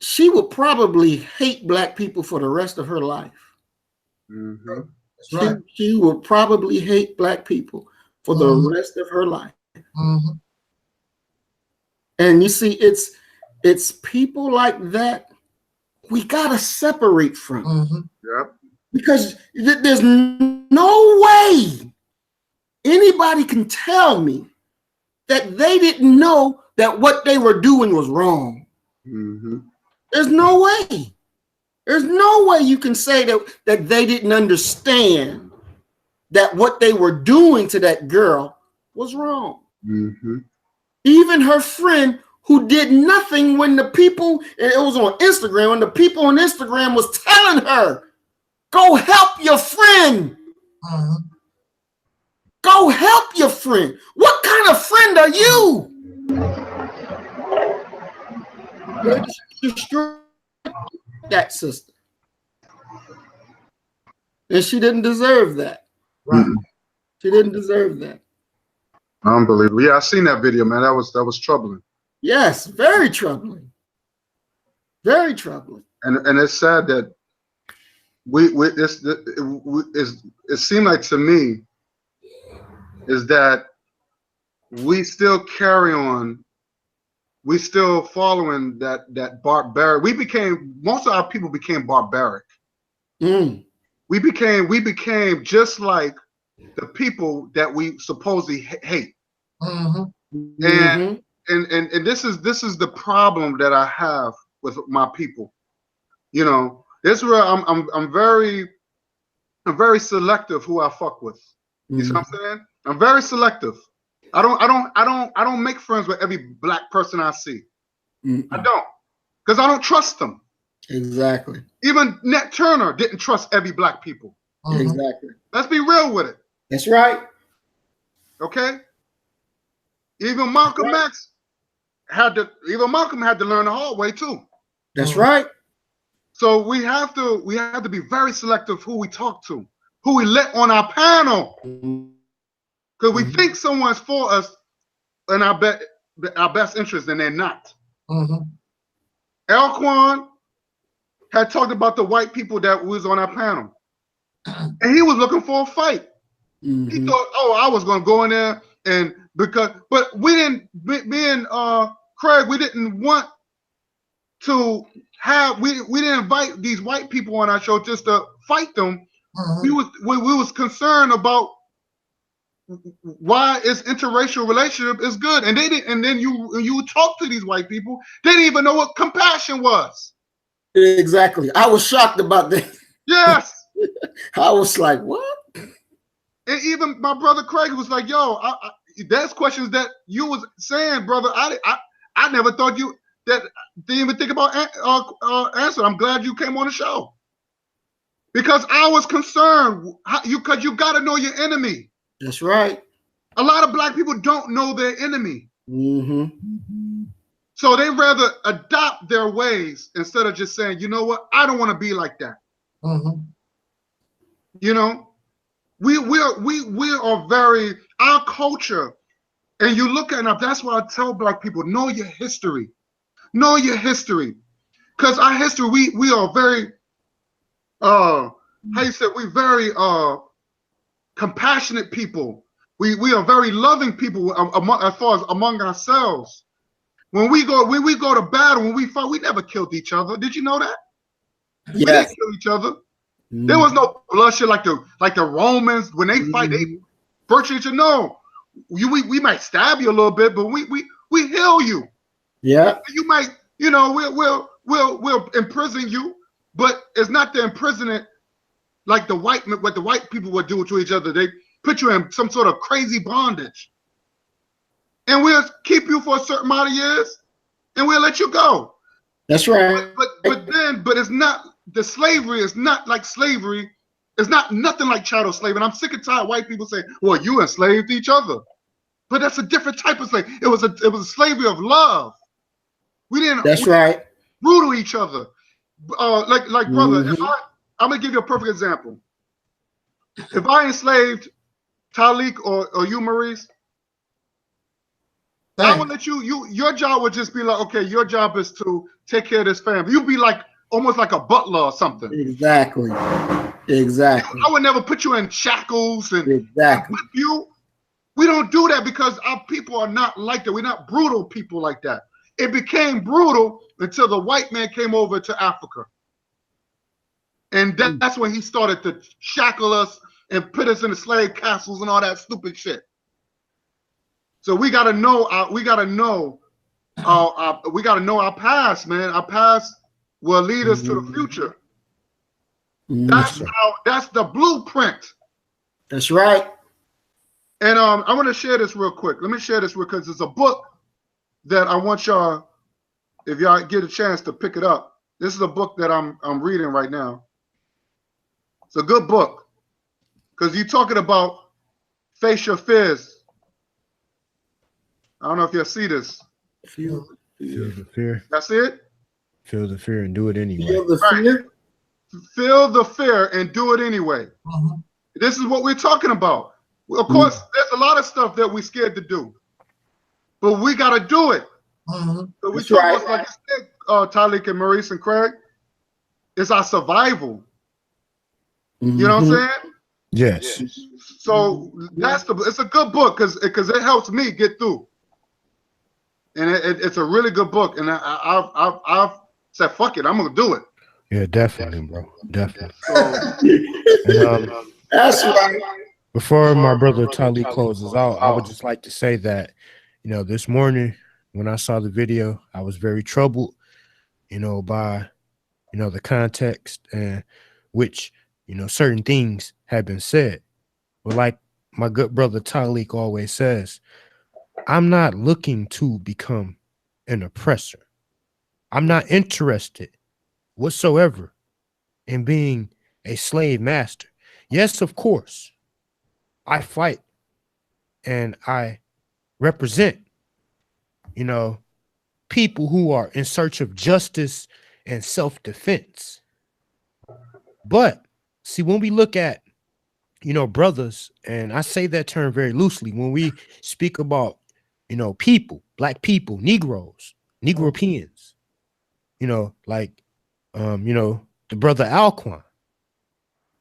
she would probably hate black people for the rest of her life. That's right. She would probably hate black people for the rest of her life. And you see, it's people like that we gotta separate from. Because there's no way anybody can tell me that they didn't know that what they were doing was wrong. There's no way. There's no way you can say that they didn't understand that what they were doing to that girl was wrong. Even her friend, who did nothing, when the people, and it was on Instagram, when the people on Instagram was telling her, "Go help your friend. Go help your friend." What kind of friend are you? Destroy that sister. And she didn't deserve that. She didn't deserve that. Unbelievable. Yeah, I seen that video, man. That was troubling. Yes, very troubling. Very troubling. And it's sad that it seemed like to me is that we still carry on. We still following that barbaric. Most of our people became barbaric. We became just like the people that we supposedly hate. And this is the problem that I have with my people. You know, this is where I'm very selective who I fuck with. You see what I'm saying? I'm very selective. I don't make friends with every black person I see. I don't, because I don't trust them. Exactly. Even Nat Turner didn't trust every black people. Exactly. Let's be real with it. That's right. Okay. Even Malcolm X had to learn the hard way too. That's right. So we have to be very selective who we talk to, who we let on our panel, because we think someone's for us in our best interest, and they're not. Elquan had talked about the white people that was on our panel, and he was looking for a fight. He thought, "Oh, I was going to go in there and but we didn't. Me and Craig, we didn't want to have. We didn't invite these white people on our show just to fight them. We was concerned about why this interracial relationship is good, and they didn't. And then you talk to these white people, they didn't even know what compassion was. Exactly. I was shocked about that. Yes. I was like, what? And even my brother Craig was like, yo, there's questions that you was saying, brother. I never thought you that didn't even think about answer. I'm glad you came on the show. Because I was concerned, because you got to know your enemy. That's right. A lot of black people don't know their enemy. Mm-hmm. So they rather adopt their ways instead of just saying, you know what, I don't want to be like that. Mm-hmm. You know, we are very, our culture, and you look at it, that's why I tell black people, know your history. Know your history. Because our history, we are very, how you say, we very compassionate people. We are very loving people as far as among ourselves. When we go to battle, when we fight, we never killed each other. Did you know that? Yes. We didn't kill each other. Mm-hmm. There was no bloodshed like the Romans when they fight. They virtually each other. No, we might stab you a little bit, but we heal you. Yeah. You might, you know, we'll imprison you, but it's not the imprisonment like what the white people would do to each other. They put you in some sort of crazy bondage, and we'll keep you for a certain amount of years, and we'll let you go. That's right. But it's not, the slavery is not like slavery. It's not nothing like chattel slavery. And I'm sick and tired of white people saying, well, you enslaved each other. But that's a different type of slavery. It was a slavery of love. We didn't. That's right. Brutal each other. Like brother, I'm gonna give you a perfect example. If I enslaved Talik or you, Maurice, I would let your job would just be like, okay, your job is to take care of this family. You'd be like almost like a butler or something. Exactly. Exactly. I would never put you in shackles and exactly. You. We don't do that because our people are not like that. We're not brutal people like that. It became brutal until the white man came over to Africa. And that's when he started to shackle us and put us in the slave castles and all that stupid shit. So we gotta know our past, man. Our past will lead us to the future. That's the blueprint. That's right. And I want to share this real quick. Let me share this real quick because it's a book that I want y'all, if y'all get a chance to pick it up. This is a book that I'm reading right now. It's a good book because you're talking about face your fears. I don't know if you'll see this. Feel the fear. That's it? Feel the fear and do it anyway. Feel the fear? Feel the fear and do it anyway. This is what we're talking about. Of course, there's a lot of stuff that we're scared to do, but we got to do it. So we talk about, like you said, Talik and Maurice and Craig, it's our survival. You know what I'm saying? Yes. So it's a good book because it helps me get through. And it's a really good book. And I've said, fuck it, I'm going to do it. Yeah, definitely, bro. Definitely. That's right. Before my brother Tali closes out, I would just like to say that, you know, this morning when I saw the video, I was very troubled, you know, by, you know, the context and which, you know, certain things have been said. But like my good brother Talik always says, I'm not looking to become an oppressor. I'm not interested whatsoever in being a slave master. Yes, of course, I fight and I represent, you know, people who are in search of justice and self-defense. But see, when we look at, you know, brothers, and I say that term very loosely, when we speak about, you know, people, black people, Negroes, Negropeans, you know, like, you know, the brother Alquan,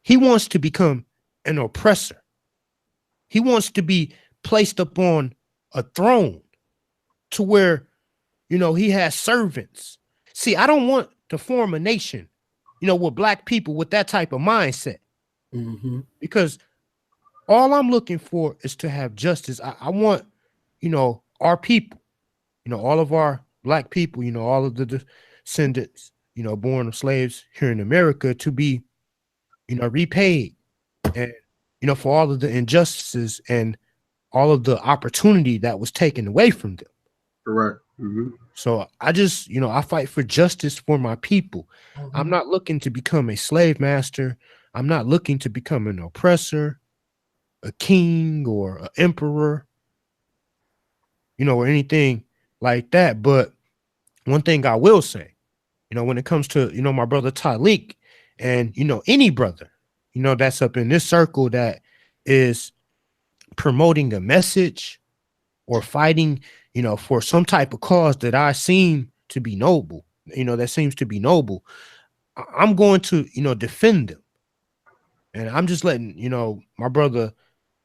he wants to become an oppressor. He wants to be placed upon a throne to where, you know, he has servants. See, I don't want to form a nation, you know, with black people with that type of mindset. Because all I'm looking for is to have justice. I want, you know, our people, you know, all of our black people, you know, all of the descendants you know, born of slaves here in America to be, you know, repaid, and, you know, for all of the injustices and all of the opportunity that was taken away from them. Correct. So I just, you know, I fight for justice for my people. I'm not looking to become a slave master. I'm not looking to become an oppressor, a king, or an emperor, you know, or anything like that. But one thing I will say, you know, when it comes to, you know, my brother Tyleek and, you know, any brother, you know, that's up in this circle that is promoting a message or fighting, you know, for some type of cause that I seem to be noble, you know, that seems to be noble, I'm going to, you know, defend them. And I'm just letting, you know, my brother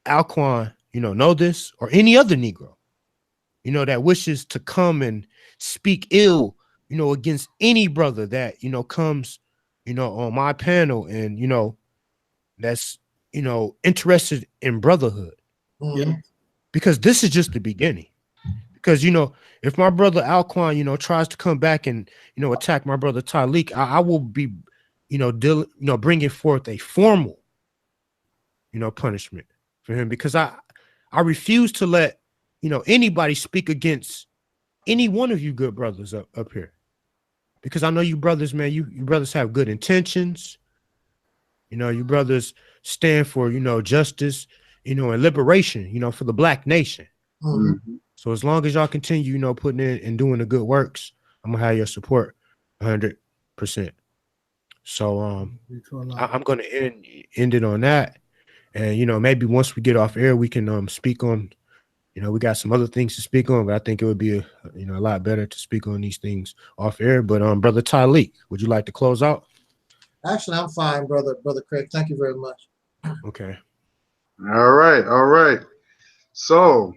Alquan, you know this, or any other Negro, you know, that wishes to come and speak ill, you know, against any brother that, you know, comes, you know, on my panel and, you know, that's, you know, interested in brotherhood. Yeah. Because this is just the beginning. Because, you know, if my brother Alquan, you know, tries to come back and, you know, attack my brother Tyleek, I will be, you know, bringing forth a formal, you know, punishment for him, because I refuse to let, you know, anybody speak against any one of you good brothers up here, because I know you brothers, man, you brothers have good intentions. You know, you brothers stand for, you know, justice, you know, and liberation, you know, for the Black nation. So as long as y'all continue, you know, putting in and doing the good works, I'm gonna have your support 100%. So I'm gonna end it on that. And, you know, maybe once we get off air, we can speak on, you know, we got some other things to speak on, but I think it would be you know, a lot better to speak on these things off air. But brother Tyleek, would you like to close out? Actually, I'm fine, brother Craig. Thank you very much. Okay. All right. So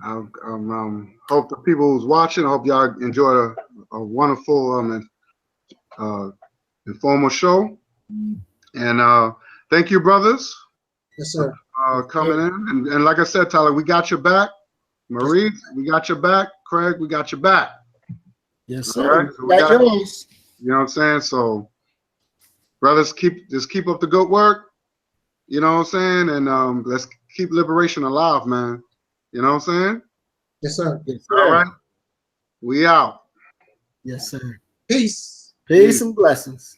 I hope the people who's watching, I hope y'all enjoyed a wonderful informal show. And thank you, brothers. Yes, sir. Coming in. And like I said, Tyler, we got your back. Maurice, we got your back. Craig, we got your back. Yes, sir. All right? So we got yours. You know what I'm saying? So brothers, just keep up the good work. You know what I'm saying? And let's keep liberation alive, man. You know what I'm saying? Yes, sir. Yes, sir. All right. We out. Yes, sir. Peace. Peace and blessings.